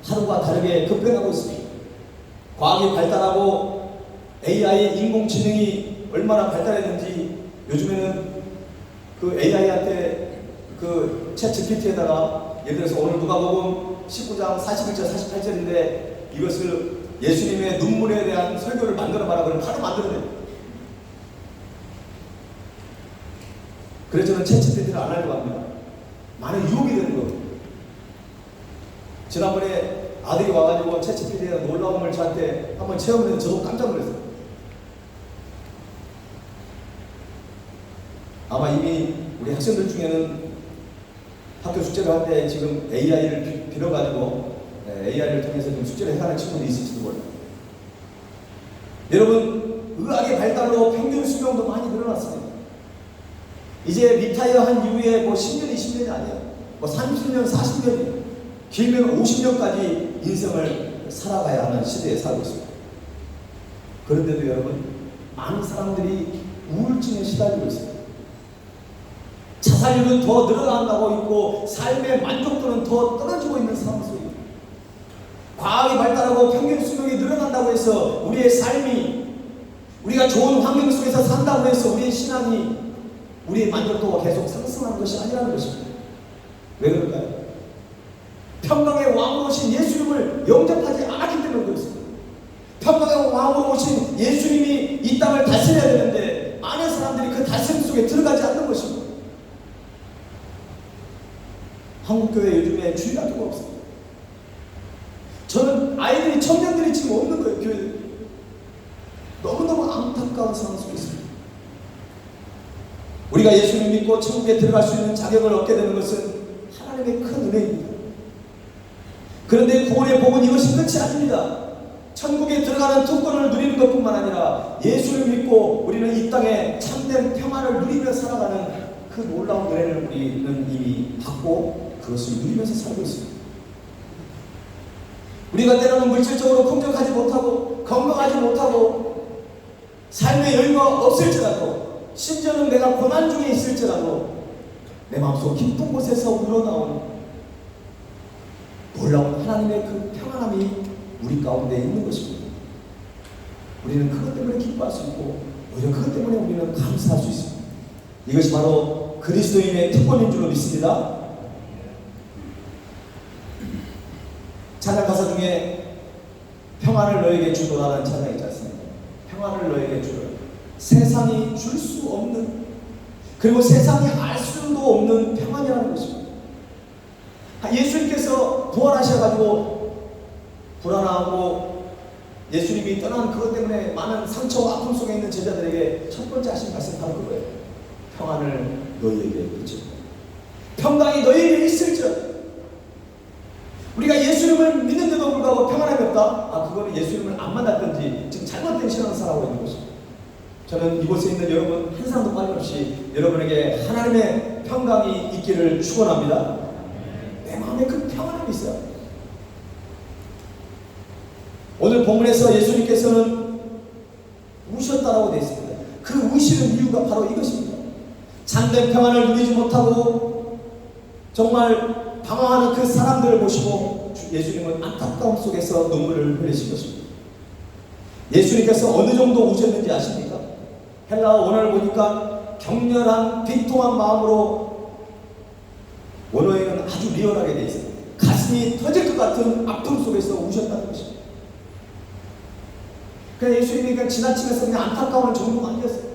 하루가 다르게 급변하고 있습니다. 과학이 발달하고 AI 인공지능이 얼마나 발달했는지 요즘에는 그 AI한테 그 챗 GPT에다가 예를 들어서 오늘 누가복음 19장 41절 48절인데 이것을 예수님의 눈물에 대한 설교를 만들어봐라 그러면 바로 만들어내요. 그래서 저는 챗 GPT를 안 하려고 합니다. 많은 유혹이 되는 거예요. 지난번에 아들이 와가지고 챗 GPT의 놀라움을 저한테 한번 체험을 했는데 저도 깜짝 놀랐어요. 아마 이미 우리 학생들 중에는 학교 숙제를 할 때 지금 AI를 빌어가지고 AI를 통해서 좀 숙제를 해가는 친구들이 있을지도 몰라요. 여러분, 의학의 발달로 평균 수명도 많이 늘어났습니다. 이제 리타이어 한 이후에 뭐 10년, 20년이 아니에요. 뭐 30년, 40년이에요. 길면 50년까지 인생을 살아가야 하는 시대에 살고 있습니다. 그런데도 여러분, 많은 사람들이 우울증에 시달리고 있습니다. 자살률은 더 늘어난다고 있고 삶의 만족도는 더 떨어지고 있는 상황 속입니다. 과학이 발달하고 평균 수명이 늘어난다고 해서 우리의 삶이 우리가 좋은 환경 속에서 산다고 해서 우리의 신앙이 우리의 만족도가 계속 상승하는 것이 아니라는 것입니다. 왜 그럴까요? 평강의 왕으로 오신 예수님을 영접하지 않았기 때문에 그렇습니다. 평강의 왕으로 오신 예수님이 이 땅을 다스려야 되는데 많은 사람들이 그 다스림 속에 들어가지 않는 것입니다. 한국교회 요즘에 주일 학교가 없습니다. 저는 아이들이, 청년들이 지금 없는 거예요, 교회에. 너무너무 안타까운 상황 속에 있습니다. 우리가 예수를 믿고 천국에 들어갈 수 있는 자격을 얻게 되는 것은 하나님의 큰 은혜입니다. 그런데 구원의 복은 이것이 끝이 아닙니다. 천국에 들어가는 특권을 누리는 것뿐만 아니라 예수를 믿고 우리는 이 땅에 참된 평안을 누리며 살아가는 그 놀라운 은혜를 우리는 이미 받고 그것을 누리면서 살고 있습니다. 우리가 때로는 물질적으로 풍족하지 못하고 건강하지 못하고 삶의 여유가 없을지라도 심지어는 내가 고난 중에 있을지라도 내 마음속 깊은 곳에서 우러나온 놀라운 하나님의 그 평안함이 우리 가운데 있는 것입니다. 우리는 그것 때문에 기뻐할 수 있고 오히려 그것 때문에 우리는 감사할 수 있습니다. 이것이 바로 그리스도인의 특권인 줄로 믿습니다. 찬양 가사 중에 평안을 너에게 주노라는 찬양이 있지 않습니까? 평안을 너에게 주노라. 세상이 줄 수 없는 그리고 세상이 알 수도 없는 평안이라는 것입니다. 예수님께서 부활하셔가지고 불안하고 예수님이 떠난 그것 때문에 많은 상처와 아픔 속에 있는 제자들에게 첫 번째 하신 말씀 바로 그거예요. 평안을 너희에게 주노라. 평강이 너희에게 있을지어다. 우리가 예수님을 믿는데도 불구하고 평안함이 없다? 그거는 예수님을 안 만났든지 지금 잘못된 신앙을 살아오고 있는 것입니다. 저는 이곳에 있는 여러분 한 사람도 빠짐없이 여러분에게 하나님의 평강이 있기를 축원합니다. 내 마음에 그 평안함이 있어요. 오늘 본문에서 예수님께서는 우셨다라고 되어 있습니다. 그 우시는 이유가 바로 이것입니다. 참된 평안을 누리지 못하고 정말 방황하는 그 사람들을 보시고 예수님은 안타까움 속에서 눈물을 흘리신 것입니다. 예수님께서 어느 정도 우셨는지 아십니까? 헬라어 원어를 보니까 격렬한 비통한 마음으로 원어에는 아주 리얼하게 되어 있습니다. 가슴이 터질 것 같은 아픔 속에서 우셨다는 것입니다. 그냥 예수님이 그냥 지나치면서 그냥 안타까운 정도가 아니었어요.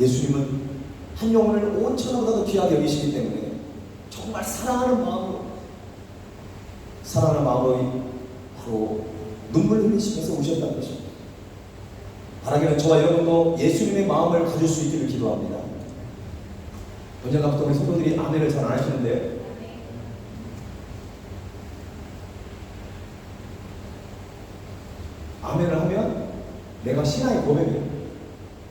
예수님은 한 영혼을 온 천하보다도 귀하게 여기시기 때문에 정말 사랑하는 마음으로 바로 눈물을 흘리시면서 우셨다는 것입니다. 바라기는 저와 여러분도 예수님의 마음을 가질 수 있기를 기도합니다. 언젠가부터 우리 성도들이 아멘을 잘 안 하시는데요. 아멘을 하면 내가 신앙의 고백이에요.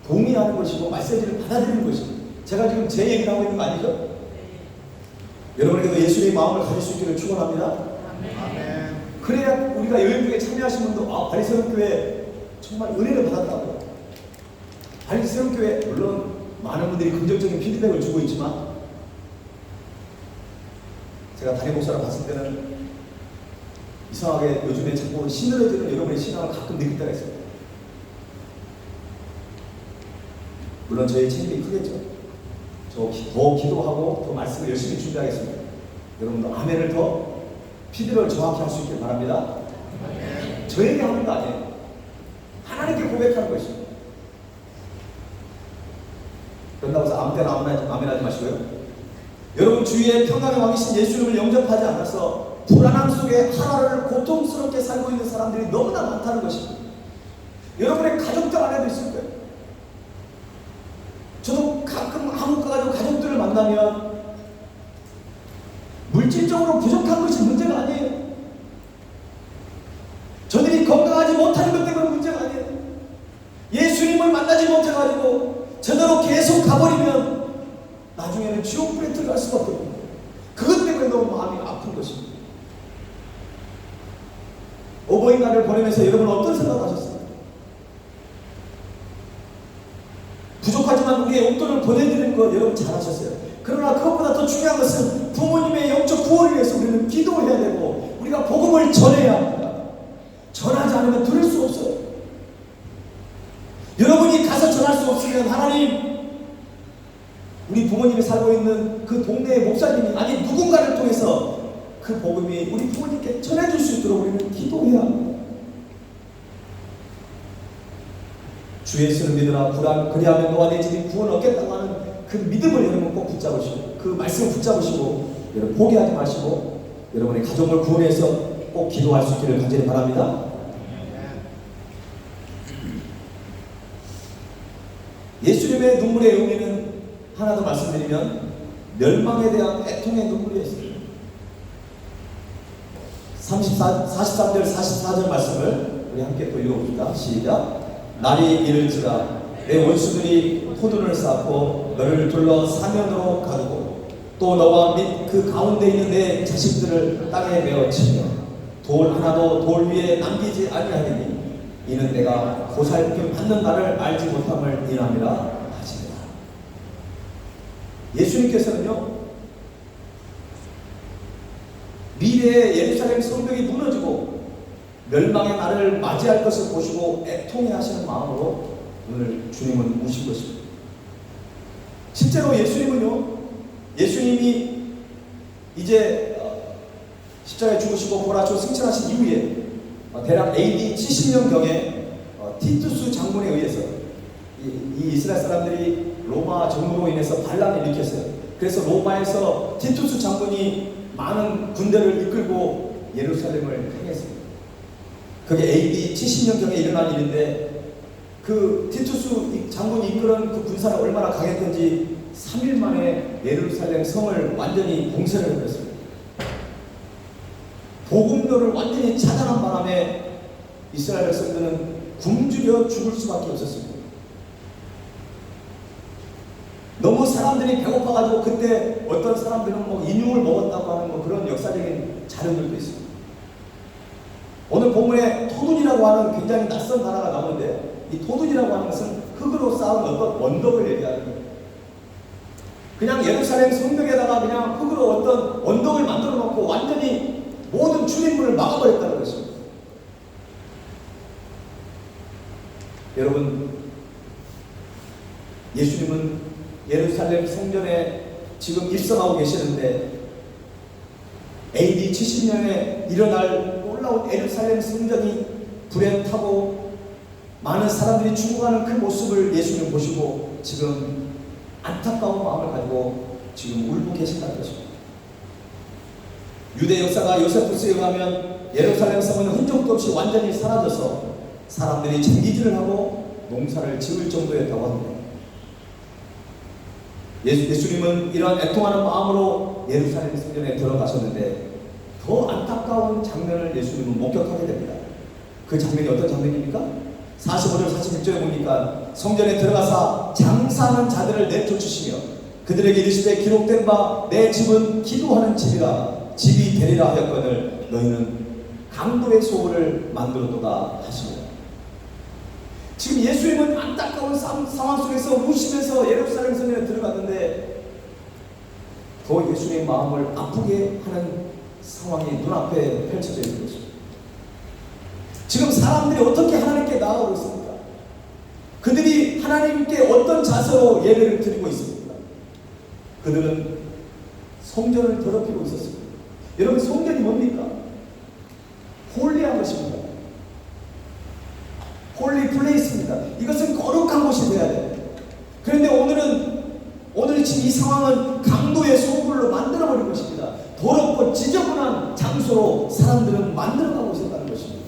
동의하는 것이고 메시지를 받아들이는 것입니다. 제가 지금 제 얘기를 하고 있는 거 아니죠? 여러분에게도 예수님의 마음을 가질 수 있기를 축원합니다. 아멘. 그래야 우리가 여행중에 참여하신 분도 바리새인교회 정말 은혜를 받았다고. 바리새인교회 물론 많은 분들이 긍정적인 피드백을 주고 있지만 제가 담임 목사를 봤을 때는 이상하게 요즘에 자꾸 시들어지는 여러분의 신앙을 가끔 느낄 때가 있어요. 물론 저희 책임이 크겠죠. 더 기도하고 더 말씀을 열심히 준비하겠습니다. 여러분도 아멘을 더 피드백을 정확히 할 수 있길 바랍니다. 저에게 하는 거 아니에요. 하나님께 고백하는 것입니다. 그런다고 해서 아무 때나 아멘하지 마시고요. 여러분 주위에 평강의 왕이신 예수님을 영접하지 않아서 불안함 속에 하루를 고통스럽게 살고 있는 사람들이 너무나 많다는 것입니다. 여러분의 가족들 안에도 있을 거예요. 저도 가끔 한국 가가지고 가족들을 만나면 물질적으로 부족한 것이 문제가 아니에요. 저들이 건강하지 못하는 것 때문에 문제가 아니에요. 예수님을 만나지 못해가지고 저대로 계속 가버리면 나중에는 지옥불에 들어갈 수밖에 없어요. 그것 때문에 너무 마음이 아픈 것입니다. 어버이날을 보내면서 여러분 어떤 생각하셨어요? 부족하지만 우리의 용돈을 보내드리는 거 여러분 잘하셨어요. 그러나 그것보다 더 중요한 것은 부모님의 영적 구원을 위해서 우리는 기도해야 되고 우리가 복음을 전해야 합니다. 전하지 않으면 들을 수 없어요. 여러분이 가서 전할 수 없으면 하나님 우리 부모님이 살고 있는 그 동네의 목사님이 아니 누군가를 통해서 그 복음이 우리 부모님께 전해줄 수 있도록 우리는 기도해야 합니다. 주 예수를 믿으라 그리하면 너와 내 집이 구원을 얻겠다고 하는 그 믿음을 여러분 꼭 붙잡으시고 그 말씀을 붙잡으시고 여러분 포기하지 마시고 여러분의 가정을 구원해서 꼭 기도할 수 있기를 간절히 바랍니다. 예수님의 눈물의 의미는 하나 더 말씀드리면 멸망에 대한 애통의 눈물이었습니다. 43절 44절 말씀을 우리 함께 또 읽어봅시다. 시작. 날이 이를지라 내 원수들이 포도를 쌓고 너를 둘러 사면으로 가두고 또 너와 및 그 가운데 있는 내 자식들을 땅에 메어치며 돌 하나도 돌 위에 남기지 아니하리니 이는 내가 보살핌 받는 날을 알지 못함을 인함이라 하시니라. 예수님께서는요, 미래의 예루살렘 성벽이 무너지고 멸망의 날을 맞이할 것을 보시고 애통해 하시는 마음으로 오늘 주님은 우신 것입니다. 실제로 예수님이 이제 십자가에 죽으시고 부활하시고 승천하신 이후에 대략 AD 70년경에 티투스 장군에 의해서 이 이스라엘 사람들이 로마 정부로 인해서 반란을 일으켰어요. 그래서 로마에서 티투스 장군이 많은 군대를 이끌고 예루살렘을 향했습니다. 그게 AD 70년경에 일어난 일인데 그 티투스 장군이 이끄는 그 군사가 얼마나 강했던지 3일 만에 예루살렘 성을 완전히 봉쇄를 해버렸습니다. 복음료를 완전히 차단한 바람에 이스라엘 백성들은 굶주려 죽을 수밖에 없었습니다. 너무 사람들이 배고파가지고 그때 어떤 사람들은 뭐 인육을 먹었다고 하는 뭐 그런 역사적인 자료들도 있습니다. 오늘 본문에 토둔이라고 하는 굉장히 낯선 단어가 나오는데 이 토둔이라고 하는 것은 흙으로 쌓은 어떤 언덕을 얘기하는 거예요. 그냥 예루살렘 성벽에다가 그냥 흙으로 어떤 언덕을 만들어 놓고 완전히 모든 출입문을 막아버렸다는 것입니다. 여러분, 예수님은 예루살렘 성전에 지금 입성하고 계시는데 AD 70년에 일어날 놀라운 예루살렘 성전이 불에 타고 많은 사람들이 죽어가는 그 모습을 예수님 보시고 지금 안타까운 마음을 가지고 지금 울고 계신다는 것입니다. 유대 역사가 요세푸스에 의하면 예루살렘 성은 흔적도 없이 완전히 사라져서 사람들이 장기질을 하고 농사를 지을 정도였다고 합니다. 예수님은 이러한 애통하는 마음으로 예루살렘 성전에 들어가셨는데 더 안타까운 장면을 예수님은 목격하게 됩니다. 그 장면이 어떤 장면입니까? 45절 46절에 보니까 성전에 들어가사 장사하는 자들을 내쫓으시며 그들에게 이르시되 기록된 바 내 집은 기도하는 집이라 집이 되리라 하였거늘 너희는 강도의 소굴을 만들었도다 하시고, 지금 예수님은 안타까운 상황 속에서 우시면서 예루살렘 성전에 들어갔는데 더 예수님의 마음을 아프게 하는 상황이 눈앞에 펼쳐져 있는 것입니다. 지금 사람들이 어떻게 하나님께 나아가고 있습니까? 그들이 하나님께 어떤 자세로 예배를 드리고 있습니까? 그들은 성전을 더럽히고 있었습니다. 여러분, 성전이 뭡니까? 홀리한 것입니다. 홀리 플레이스입니다. 이것은 거룩한 곳이 되어야 돼요. 그런데 오늘 지금 이 상황은 강도의 소굴로 만들어버린 것입니다. 더럽고 지저분한 장소로 사람들은 만들어가고 있었다는 것입니다.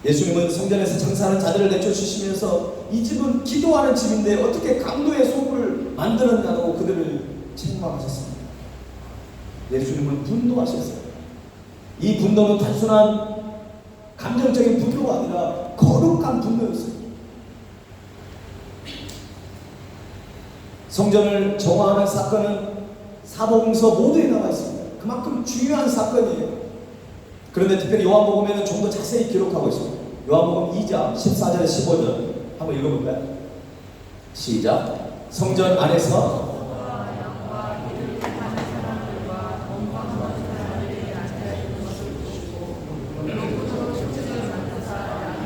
예수님은 성전에서 장사하는 자들을 내쫓으시면서 이 집은 기도하는 집인데 어떻게 강도의 소굴을 만들었냐고 그들을 책망하셨습니다. 예수님은 분노하셨어요. 이 분노는 단순한 감정적인 분노가 아니라 거룩한 분노였어요. 성전을 정화하는 사건은 사복음서 모두에 나와 있습니다. 그만큼 중요한 사건이에요. 그런데 특별히 요한복음에는 좀 더 자세히 기록하고 있습니다. 요한복음 2장 14절 15절 한번 읽어볼까요? 시작. 성전 안에서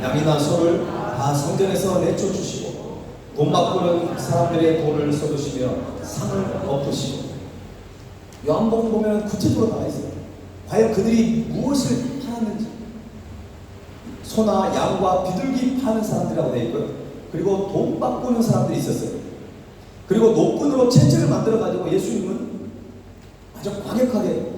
양이나 소를 다 성전에서 내쫓으시고 돈 바꾸는 사람들의 돈을 쏟으시며 상을 엎으시고, 요한복음 보면 구체적으로 나와 있어요. 과연 그들이 무엇을 팔았는지. 소나 양과 비둘기 파는 사람들이라고 되어 있고요. 그리고 돈 바꾸는 사람들이 있었어요. 그리고 노끈으로 채찍을 만들어 가지고 예수님은 아주 과격하게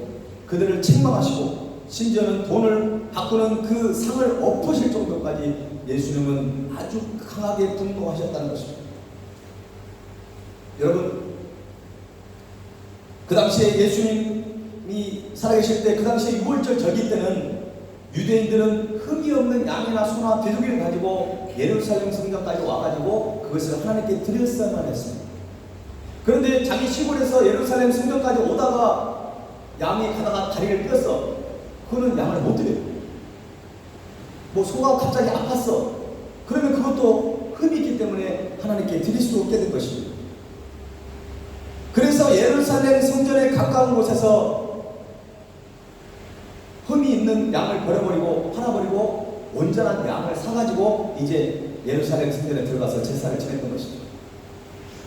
그들을 책망하시고 심지어는 돈을 바꾸는 그 상을 엎으실 정도까지 예수님은 아주 강하게 분노하셨다는 것입니다. 여러분, 그 당시에 예수님이 살아계실 때, 그 당시에 6월절 절기 때는 유대인들은 흠이 없는 양이나 소나 돼지고기를 가지고 예루살렘 성전까지 와가지고 그것을 하나님께 드렸어야만 했습니다. 그런데 자기 시골에서 예루살렘 성전까지 오다가 양이 가다가 다리를 뼈서 그거는 양을 못 드려요. 뭐 소가 갑자기 아팠어. 그러면 그것도 흠이 있기 때문에 하나님께 드릴 수 없게 된 것입니다. 그래서 예루살렘 성전에 가까운 곳에서 흠이 있는 양을 버려버리고 팔아버리고 온전한 양을 사가지고 이제 예루살렘 성전에 들어가서 제사를 지냈던 것이죠.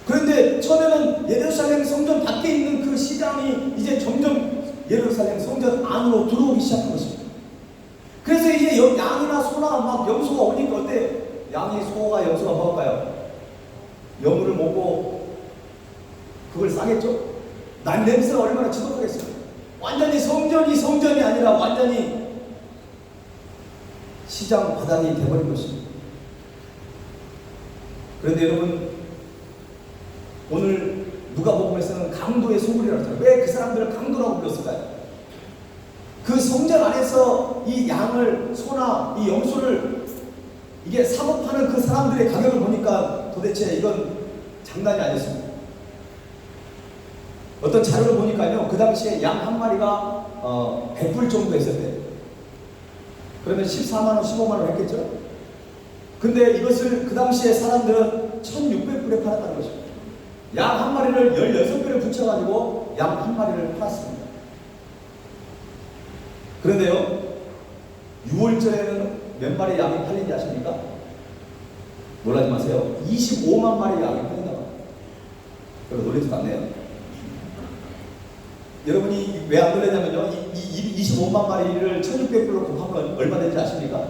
그런데 처음에는 예루살렘 성전 밖에 있는 그 시장이 이제 점점 예루살렘 성전 안으로 들어오기 시작한 것입니다. 그래서 이제 양이나 소나 막 염소가 오니까 어때? 양이 소가 염소가 먹을까요? 여물을 먹고 그걸 싸겠죠? 난 냄새가 얼마나 지독하겠어요. 완전히 성전이 아니라 완전히 시장 바닥이 되어버린 것입니다. 그런데 여러분, 오늘 누가복음에서는 강도의 소굴이라고 하잖아요. 왜 그 사람들을 강도라고 불렀을까요? 그 성전 안에서 이 양을, 소나 이 염소를 이게 사고 파는 그 사람들의 가격을 보니까 도대체 이건 장난이 아니었습니다. 어떤 자료를 보니까요, 그 당시에 양 한 마리가 100불 정도 했었대요. 그러면 14만원, 15만원 했겠죠? 근데 이것을 그 당시에 사람들은 1600불에 팔았다는 것입니다. 양 한 마리를 16배를 붙여가지고 양 한 마리를 팔았습니다. 그런데요, 6월절에는 몇 마리 양이 팔린지 아십니까? 놀라지 마세요. 25만 마리 양이 팔린다고 합니다. 별로 놀라지도 않네요. 여러분이 왜 안 놀라냐면요, 이 25만 마리를 1600불로 곱하면 얼마 되는지 아십니까?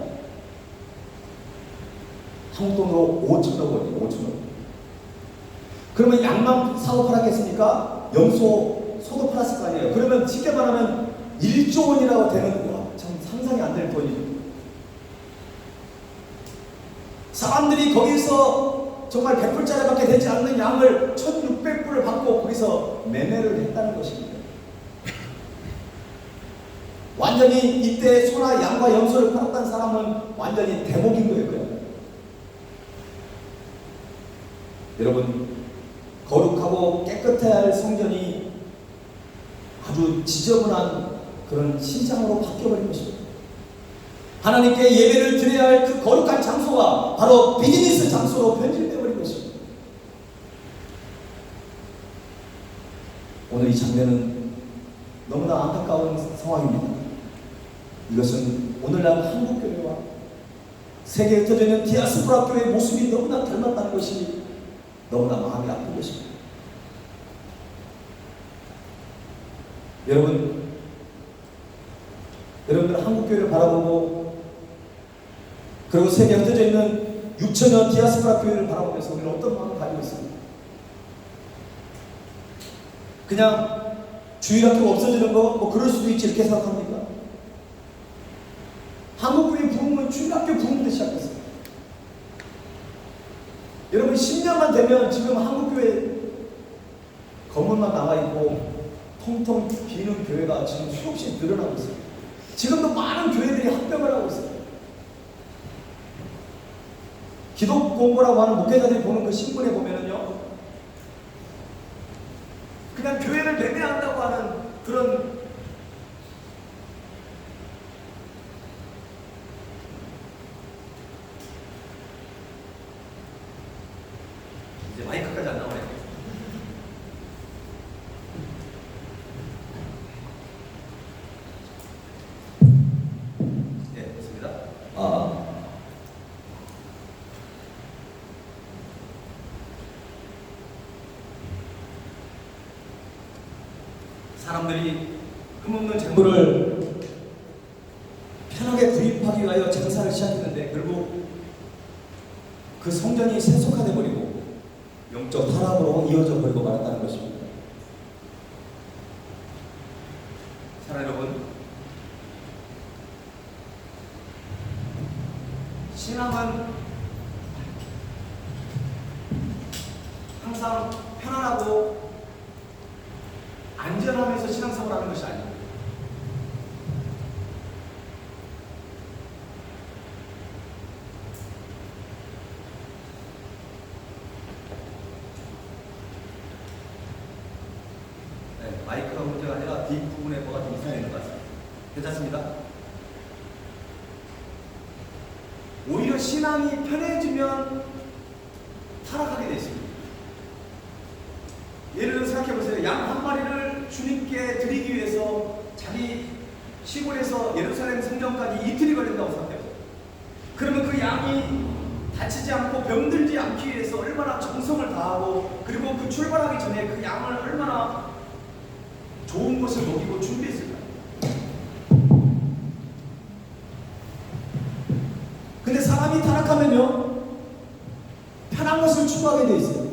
한국 돈으로 5천억 원이에요. 5천억. 그러면 양만 사고 팔았겠습니까? 소도 팔았을 거 아니에요. 그러면 쉽게 말하면 1조 원이라고 되는, 와, 참 상상이 안 될 돈이죠. 사람들이 거기서 정말 100불짜리밖에 되지 않는 양을 1600불을 받고 거기서 매매를 했다는 것입니다. 완전히 이때 소나 양과 염소를 팔았다는 사람은 완전히 대목인 거예요. 여러분, 거룩하고 깨끗해야 할 성전이 아주 지저분한 그런 시장으로 바뀌어버린 것입니다. 하나님께 예배를 드려야 할 그 거룩한 장소가 바로 비즈니스 장소로 변질되어버린 것입니다. 오늘 이 장면은 너무나 안타까운 상황입니다. 이것은 오늘날 한국교회와 세계에 흩어져 있는 디아스포라 교회의 모습이 너무나 닮았다는 것이 너무나 마음이 아픈 것입니다. 여러분들 한국교회를 바라보고 그리고 세계에 흩어져 있는 6천여 디아스포라 교회를 바라보면서 우리는 어떤 마음을 가지고 있습니까? 그냥 주일학교가 없어지는 거 뭐 그럴 수도 있지 이렇게 생각합니까? 한국교회 부흥은 주일학교 부흥부터 시작했어요. 여러분 10년만 되면 지금 한국교회 건물만 남아있고 통통 비는 교회가 지금 수없이 늘어나고 있어요. 지금도 많은 교회들이 합병을 하고 있어요. 기독공고라고 하는 목회자들이 보는 그 신문에 보면은요, 그냥 교회를 매매한다고 하는 그런 이제 마이크까지 안 나오네. 네, 됐습니다. 사람들이 흠없는 재물을 편하게 구입하기 위하여 장사를 시작했는데 결국 그 성전이 세속화돼 버리고 영적 타락으로 이어져 버리고 말았다는 것입니다. 사랑 여러분, 신앙은 항상 편안하고 안전하면서 신앙생활을 하는 것이 아닙니다. 네, 마이크가 문제가 아니라 뒷부분에 뭐가 좀 이상해 있는 것 같습니다. 괜찮습니다. 오히려 신앙이 편해지면 타락하게 되어 있습니다. 예를 들어 생각해 보세요. 양 한 마리를 주님께 드리기 위해서 자기 시골에서 예루살렘 성전까지 이틀이 걸린다고 생각해요. 그러면 그 양이 다치지 않고 병들지 않기 위해서 얼마나 정성을 다하고, 그리고 그 출발하기 전에 그 양을 얼마나 좋은 곳을 먹이고 준비했을까요? 근데 사람이 타락하면요, 편한 것을 추구하게 돼 있어요.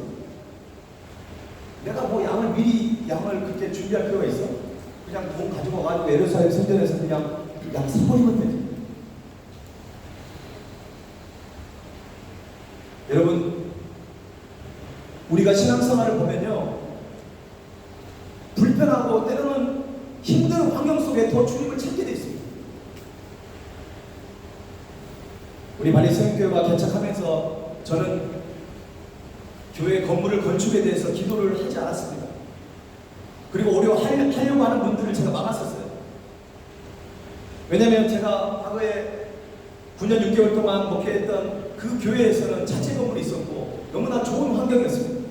내가 뭐 양을 그렇게 준비할 필요가 있어? 그냥 돈 가지고 와가지고 예루살렘 성전에서 그냥 양 사버리면 되지. 여러분, 우리가 신앙생활을 보면요, 불편하고 때로는 힘든 환경 속에 더 주님을 찾게 돼 있습니다. 우리 발리성교회가 개척하면서 저는 교회 건물을 건축에 대해서 기도를 하지 않았습니다. 그리고 하려고 하는 분들을 제가 막았었어요. 왜냐하면 제가 과거에 9년 6개월 동안 목회했던 그 교회에서는 자체 건물이 있었고 너무나 좋은 환경이었습니다.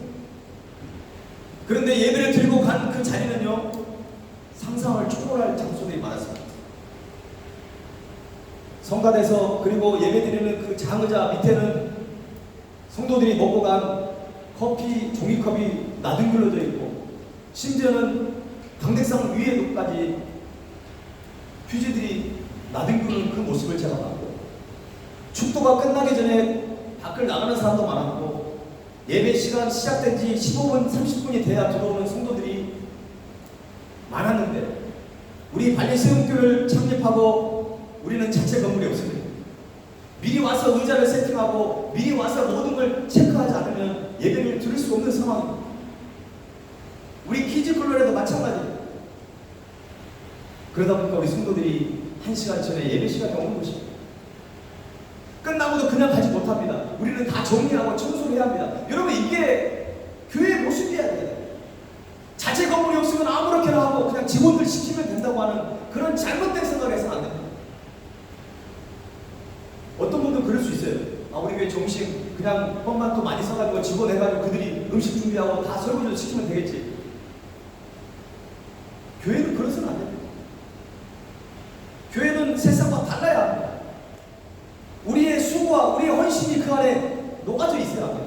그런데 예배를 드리고 간 그 자리는요, 상상을 초월할 장소들이 많았습니다. 성가대서 그리고 예배드리는 그 장의자 밑에는 성도들이 먹고 간 커피 종이컵이 나뒹굴러져 있고, 심지어는 강대상 위에도까지 휴지들이 나뒹구는 그 모습을 제가 봤고, 축도가 끝나기 전에 밖을 나가는 사람도 많았고, 예배 시간 시작된 지 15분 30분이 돼야 들어오는 성도들이 많았는데, 우리 발리세움교회를 창립하고 우리는 자체 건물이 없습니다. 미리 와서 의자를 세팅하고 미리 와서 모든 걸 체크하지 않으면 예배를 드릴 수 없는 상황입니다. 우리 키즈클럽에도 마찬가지예요. 그러다 보니까 우리 성도들이 1시간 전에 예배 시간이 오는 것입니다. 끝나고도 그냥 가지 못합니다. 우리는 다 정리하고 청소를 해야 합니다. 여러분, 이게 교회의 모습이어야 돼요. 자체 건물이 없으면 아무렇게나 하고 그냥 직원들 시키면 된다고 하는 그런 잘못된 생각을 해서는 안 됩니다. 어떤 분도 그럴 수 있어요. 우리 교회 정식 그냥 뻔만 또 많이 써가지고 직원 해가지고 그들이 음식 준비하고 다 설거지를 시키면 되겠지. 교회는 그래서는 안 됩니다. 교회는 세상과 달라야 합니다. 우리의 수고와 우리의 헌신이 그 안에 녹아져 있어야 합니다.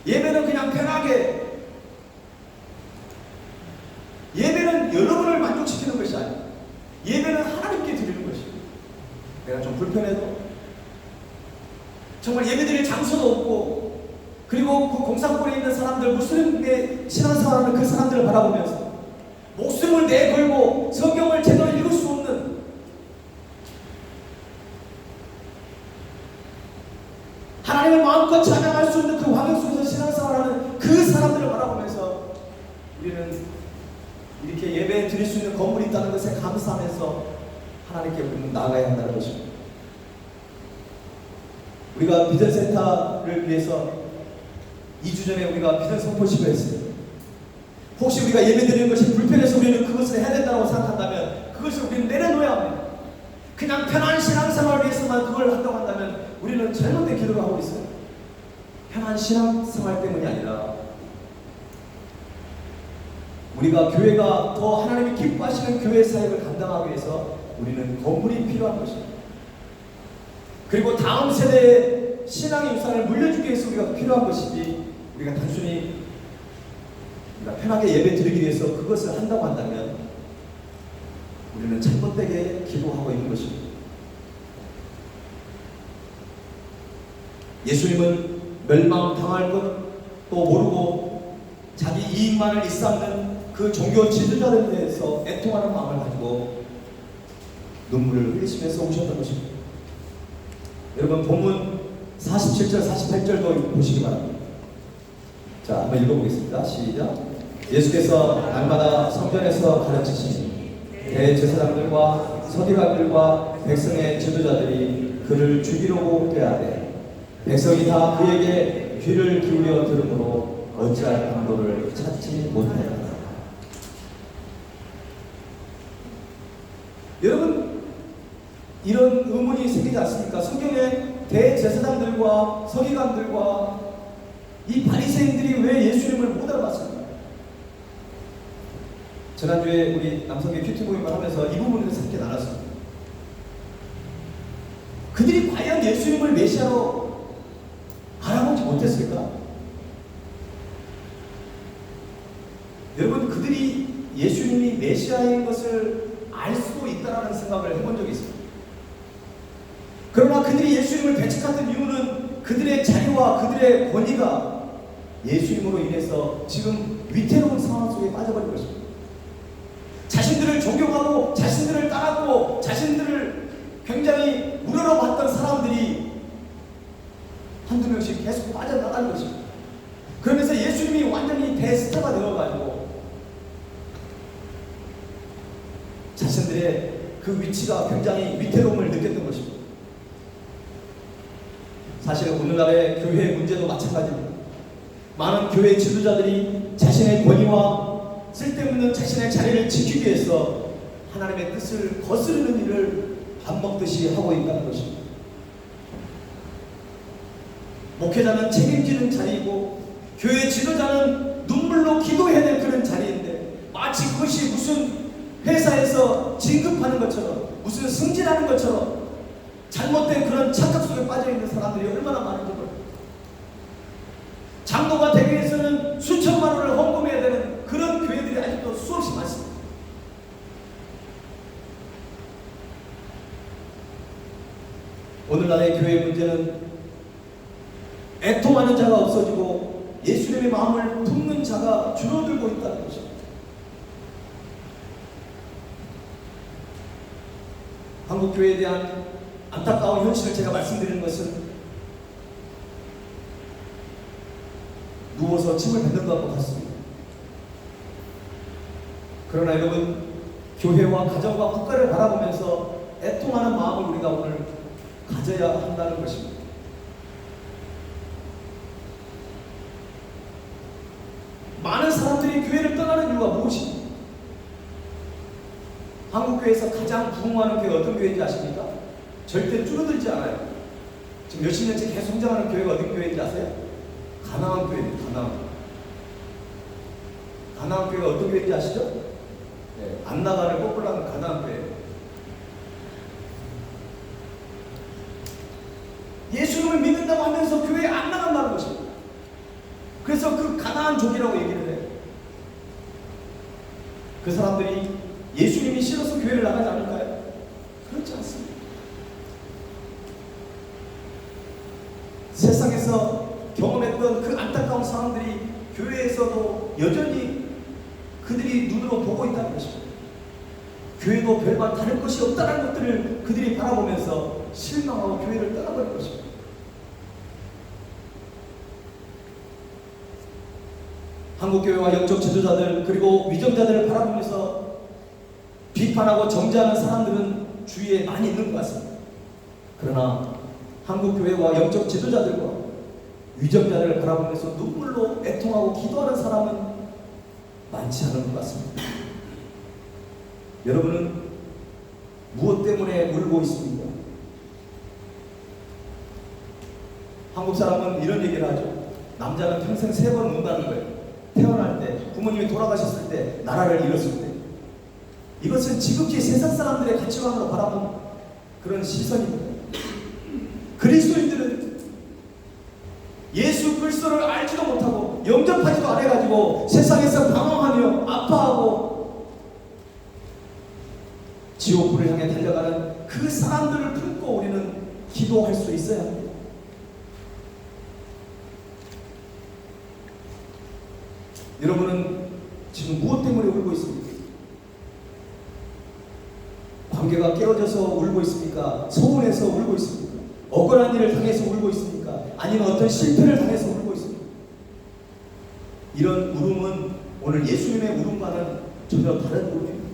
예배는 그냥 편하게, 예배는 여러분을 만족시키는 것이 아니에요. 예배는 하나님께 드리는 것입니다. 내가 좀 불편해도, 정말 예배드릴 장소도 없고, 그리고 그 공산권에 있는 사람들, 무슬림의 신앙생활하는 그 사람들을 바라보면서 목숨을 내걸고 성경을 제대로 읽을 수 없는, 하나님을 마음껏 찬양할 수 있는 그 환경 속에서 신앙생활하는 그 사람들을 바라보면서 우리는 이렇게 예배 드릴 수 있는 건물이 있다는 것에 감사하면서 하나님께 우리는 나아가야 한다는 것입니다. 우리가 비전센터를 위해서 2주 전에 우리가 비전 선포식을 했어요. 혹시 우리가 예배 드리는 것이 불편해서 우리는 그것을 해야 된다고 생각한다면 그것을 우리는 내려놓아야 합니다. 그냥 편한 신앙생활을 위해서만 그걸 한다고 한다면 우리는 잘못된 기도를 하고 있어요. 편한 신앙생활 때문이 아니라 우리가 교회가 더 하나님이 기뻐하시는 교회 사역을 감당하기 위해서 우리는 건물이 필요한 것입니다. 그리고 다음 세대의 신앙의 유산을 물려주기 위해서 우리가 필요한 것이지, 우리가 단순히 우리가 편하게 예배 드리기 위해서 그것을 한다고 한다면 우리는 잘못되게 기도하고 있는 것입니다. 예수님은 멸망당할 것도 모르고 자기 이익만을 일삼는 그 종교 지도자들에 대해서 애통하는 마음을 가지고 눈물을 흘리시면서 오셨던 것입니다. 여러분 본문 47절, 48절도 보시기 바랍니다. 자, 한번 읽어보겠습니다. 시작. 예수께서 날마다 성전에서 가르치시니 대제사장들과 서기관들과 백성의 지도자들이 그를 죽이려고 꾀하되 백성이 다 그에게 귀를 기울여 들으므로 어찌할 방도를 찾지 못하였다. 여러분, 이런 의문이 생기지 않습니까? 성경에 대제사장들과 서기관들과 이 바리새인들이 왜 예수님을 못 알아봤습니까? 지난주에 우리 남성계 큐티 모임을 하면서 이 부분을 함께 나눴습니다. 그들이 과연 예수님을 메시아로 알아보지 못했을까? 여러분, 그들이 예수님이 메시아인 것을 알 수도 있다는 생각을 해본 적이 있습니다. 그러나 그들이 예수님을 배척했던 이유는 그들의 자유와 그들의 권위가 예수님으로 인해서 지금 위태로운 상황 속에 빠져버린 것입니다. 자신들을 존경하고 자신들을 따랐고 자신들을 굉장히 우러러봤던 사람들이 한두 명씩 계속 빠져나가는 것입니다. 그러면서 예수님이 완전히 대스타가 되어가지고 자신들의 그 위치가 굉장히 위태로움을 느꼈던 것입니다. 사실 오늘날의 교회의 문제도 마찬가지입니다. 많은 교회 지도자들이 자신의 권위와 쓸데없는 자신의 자리를 지키기 위해서 하나님의 뜻을 거스르는 일을 밥 먹듯이 하고 있다는 것입니다. 목회자는 책임지는 자리이고 교회 지도자는 눈물로 기도해야 될 그런 자리인데 마치 그것이 무슨 회사에서 진급하는 것처럼 무슨 승진하는 것처럼 잘못된 그런 착각 속에 빠져있는 사람들이 얼마나 많은지 모릅니다. 장로가 되기 위해서는 수천만 원을 헌금해야 되는 그런 교회들이 아직도 수없이 많습니다. 오늘날의 교회의 문제는 애통하는 자가 없어지고 예수님의 마음을 품는 자가 줄어들고 있다는 것입니다. 한국교회에 대한 안타까운 현실을 제가 말씀드리는 것은 누워서 침을 뱉는 것과 같습니다. 그러나 여러분, 교회와 가정과 국가를 바라보면서 애통하는 마음을 우리가 오늘 가져야 한다는 것입니다. 많은 사람들이 교회를 떠나는 이유가 무엇입니까? 한국교회에서 가장 부흥하는 교회가 어떤 교회인지 아십니까? 절대 줄어들지 않아요. 지금 몇십 년째 계속 성장하는 교회가 어떤 교회인지 아세요? 가나안 교회입니다. 가나안 교회가 어떤 교회인지 아시죠? 네, 안나가를 뽑으려는 가나안 교회. 예수님을 믿는다고 하면서 교회에 안 나간다는 것입니다. 그래서 그 가나안족이라고 얘기를 해요. 그 사람들이 예수님이 싫어서 교회를 나가지 않을까요? 그렇지 않습니다. 세상에서 경험했던 그 안타까운 사람들이 교회에서도 여전히 그들이 눈으로 보고 있다는 것입니다. 교회도 별반 다를 것이 없다는 것들을 그들이 바라보면서 실망하고 교회를 떠나버린 것입니다. 한국교회와 영적 지도자들 그리고 위정자들을 바라보면서 비판하고 정죄하는 사람들은 주위에 많이 있는 것 같습니다. 그러나 한국교회와 영적 지도자들과 위정자들을 바라보면서 눈물로 애통하고 기도하는 사람은 많지 않은 것 같습니다. 여러분은 무엇 때문에 울고 있습니까? 한국 사람은 이런 얘기를 하죠. 남자는 평생 3번 운다는 거예요. 태어날 때, 부모님이 돌아가셨을 때, 나라를 잃었을 때. 이것은 지극히 세상 사람들의 가치관으로 바라본 그런 시선입니다. 그리스도인들은 예수 그리스도를 알지도 못하고 영접하지도 않아가지고 세상에서 방황하며 아파하고 지옥불을 향해 달려가는 그 사람들을 품고 우리는 기도할 수 있어야 합니다. 여러분은 지금 무엇 때문에 울고 있습니까? 관계가 깨어져서 울고 있습니까? 서운해서 울고 있습니까? 억울한 일을 당해서 울고 있습니까? 아니면 어떤 실패를 당해서 울고 있습니까? 이런 울음은 오늘 예수님의 울음과는 전혀 다른 울음입니다.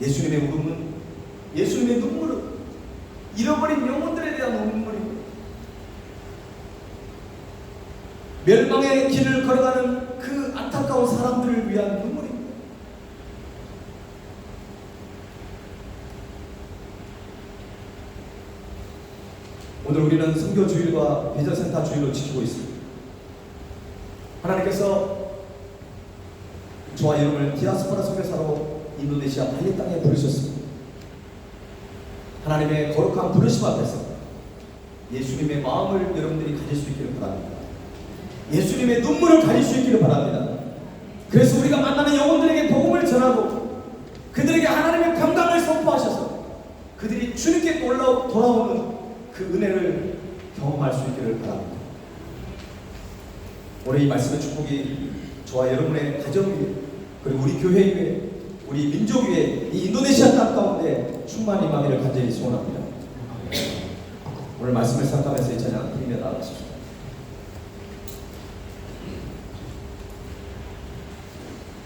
예수님의 울음은 예수님의 눈물은 잃어버린 영혼들에 대한 눈물입니다. 멸망의 길을 걸어가는 그 안타까운 사람들을 위한 눈물입니다. 오늘 우리는 선교주일과 비전센터 주일로 지키고 있습니다. 하나님께서 저와 여러분을 디아스포라 선교사로 인도네시아 발리 땅에 부르셨습니다. 하나님의 거룩한 부르심 앞에서 예수님의 마음을 여러분들이 가질 수 있기를 바랍니다. 예수님의 눈물을 가질 수 있기를 바랍니다. 그래서 우리가 만나는 영혼들에게 복음을 전하고 그들에게 하나님의 평강을 선포하셔서 그들이 주님께 돌아오는 그 은혜를 경험할 수 있기를 바랍니다. 오늘 이 말씀의 축복이 저와 여러분의 가정 위에 그리고 우리 교회 위에 우리 민족 위에 이 인도네시아 땅 가운데 충만히 임하기를 간절히 소원합니다. 오늘 말씀을 생각하면서 이 찬양 드리며 나아가십시오.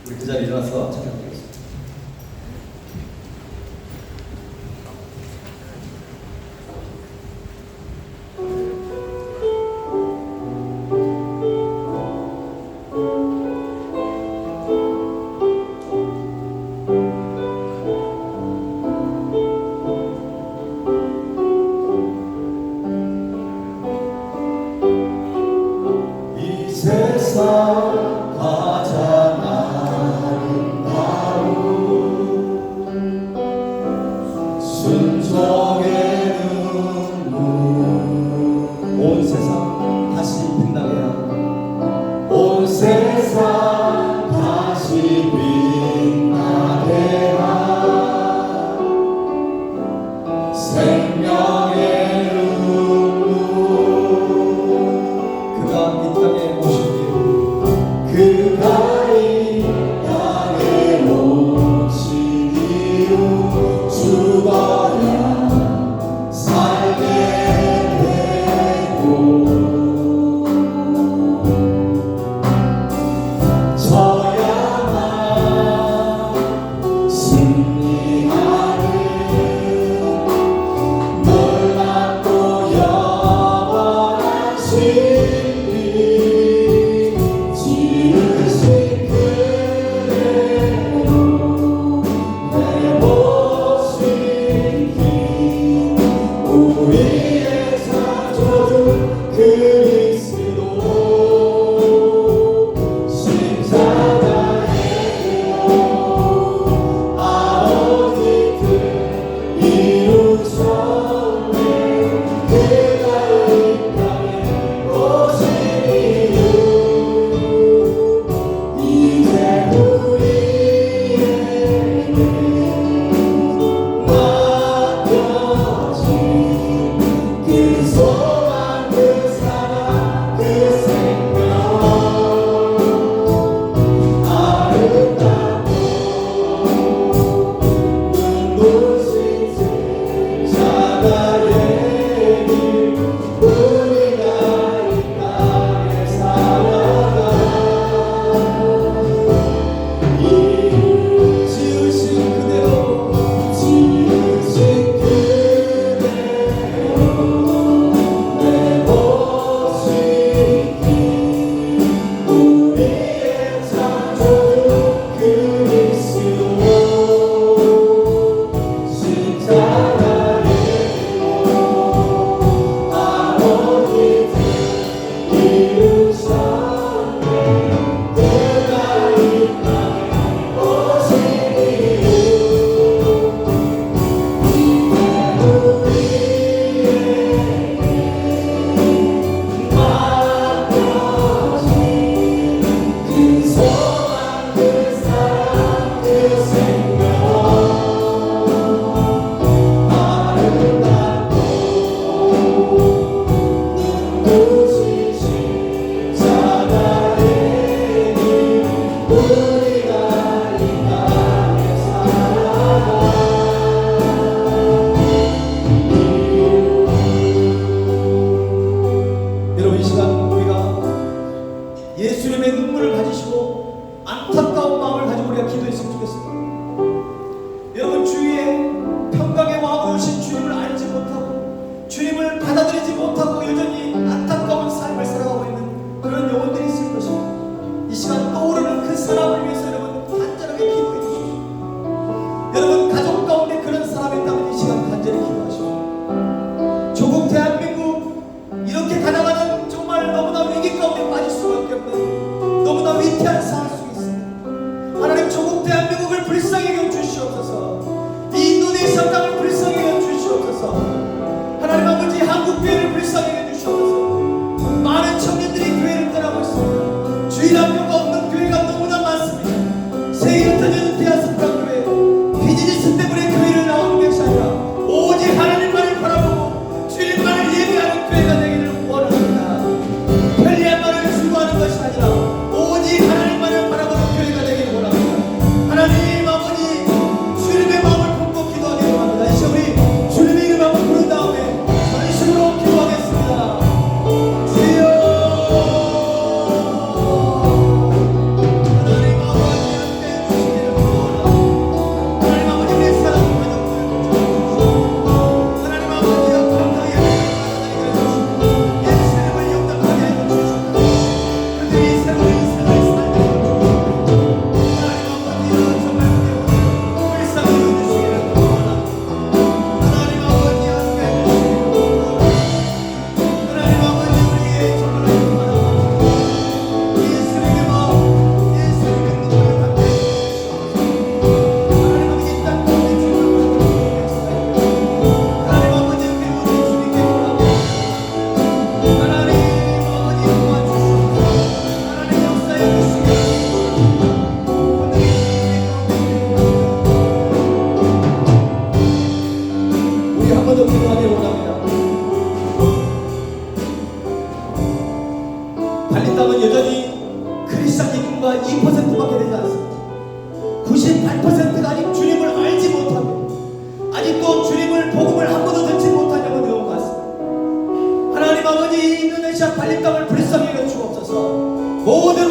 우리 그 자리에 일어나서 찬양드리겠습니다. 세상 가장 아름다운 순종의 눈물 온 세상 다시 빛나게 하라 온 세상 다시 빛나게 하라 생명의 눈물 그가 이 땅에 오신 그가 이 땅에 오신 이유 죽어야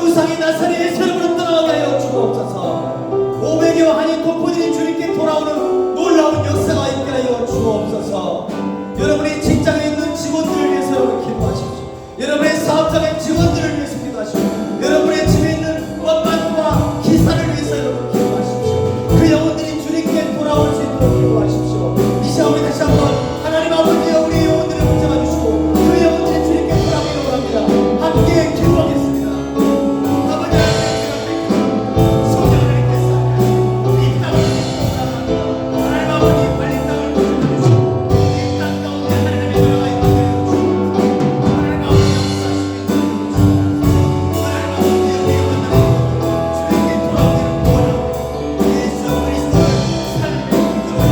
우상이 나사렛의 세력으로 떠나가게 하여 주옵소서. 500여 한인 동포들이 주님께 돌아오는 놀라운 역사가 있게 하여 주옵소서. 여러분의 직장에 있는 직원들을 위해서 여러분 기도하십시오. 여러분의 사업장의 직원들을 위해서 기도하십시오. 여러분의 집에 있는 원만과 기사를 위해서 여러분 기도하십시오. 그 영혼들이 주님께 돌아올 수 있도록 기도하십시오. 이 시간에 다시 한번 하나님 아버지여 우리 영혼들을 붙잡아 주시고 그 영혼들이 주님께 돌아오기를 원합니다. 함께 기도하겠습니다. 아버지 하나님 성령을 께서 이 땅을 돌아갑니다. 하나님 아버지 빨리 땅을 보여주시고 이 땅 가운데 하나님의 나라가 임하게 해주시고 하나님 아버지 역사하시며 하나님 아버지 우리 영혼들이 주님께 돌아오기를 원합니다. 예수 그리스도의 삶의 구주로 하나님의 놀라운 역사가 함께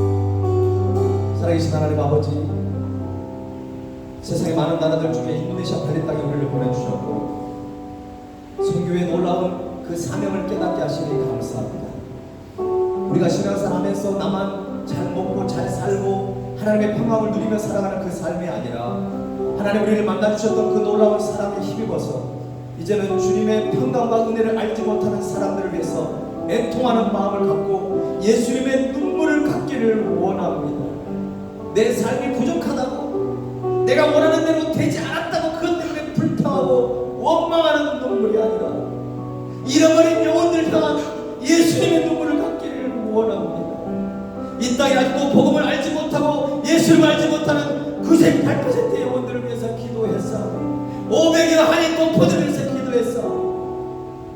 하시고 살아계신 하나님 아버지, 세상의 많은 나라들 중에 인도네시아 발리 땅에 우리를 보내주셨고 선교의 놀라운 그 사명을 깨닫게 하시니 감사합니다. 우리가 신앙생활하면서 나만 잘 먹고 잘 살고 하나님의 평강을 누리며 살아가는 그 삶이 아니라 하나님 우리를 만나주셨던 그 놀라운 사랑에 힘입어서 이제는 주님의 평강과 은혜를 알지 못하는 사람들을 위해서 애통하는 마음을 갖고 예수님의 눈물을 갖기를 원합니다. 내 삶이 부족하다고 내가 원하는 대로 되지 않았다고 그것 때문에 불평하고 원망하는 눈물이 아니라 잃어버린 영혼들 향한 예수님의 눈물을 갖기를 원합니다. 이 땅에 아직도 복음을 알지 못하고 예수를 알지 못하는 98%의 영혼들을 위해서 기도했어. 500여 한인 동포들을 위해서 기도했어.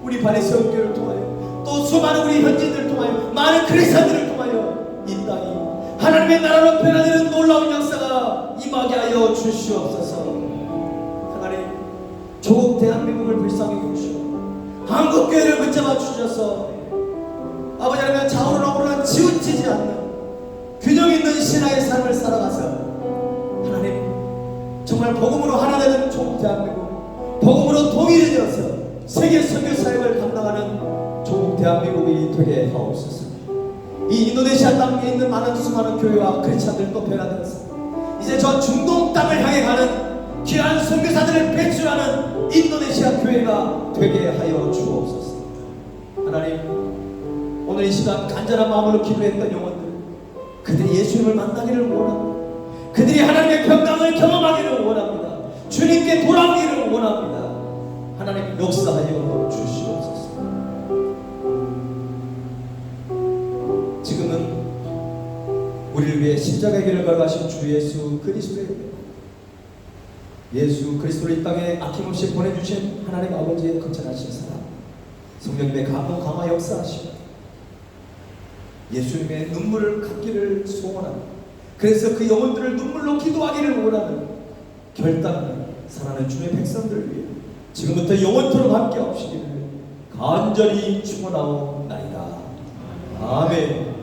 우리 발리 선교를 통하여 또 수많은 우리 현지인들을 통하여 많은 크리스찬들을 통하여 이 땅이 하나님의 나라로 변화되는 놀라운 역사가 임하게 하여 주시옵소서. 하나님 조국 대한민국을 불쌍히 여기시고 한국교회를 붙잡아 주셔서 아버지 하나님 좌우로 우리가 치우치지 않는 균형 있는 신앙의 삶을 살아가서 하나님 정말 복음으로 하나 되는 조국 대한민국, 복음으로 통일이 되어서 세계 선교 사역을 감당하는 조국 대한민국이 되게 하옵소서. 이 인도네시아 땅에 있는 많은 수많은 교회와 크리스찬들도 변화되어서 이제 저 중동 땅을 향해 가는 귀한 선교사들을 배출하는 인도네시아 교회가 되게 하여 주옵소서. 하나님 오늘 이 시간 간절한 마음으로 기도했던 영혼들 그들이 예수님을 만나기를 원합니다. 그들이 하나님의 평강을 경험하기를 원합니다. 주님께 돌아오기를 원합니다. 하나님 역사하여 주시옵소서. 지금은 우리를 위해 십자가의 길을 걸어가신 주 예수 그리스도의 예수 그리스도를 이 땅에 아낌없이 보내주신 하나님 아버지의 거창하신 사랑, 성령님의 감동 강화 역사하시고 예수님의 눈물을 갖기를 소원합니다. 그래서 그 영혼들을 눈물로 기도하기를 원하는 결단을 사랑하는 주의 백성들을 위해 지금부터 영원토록 함께 하시기를 간절히 축원하옵나이다. 아멘.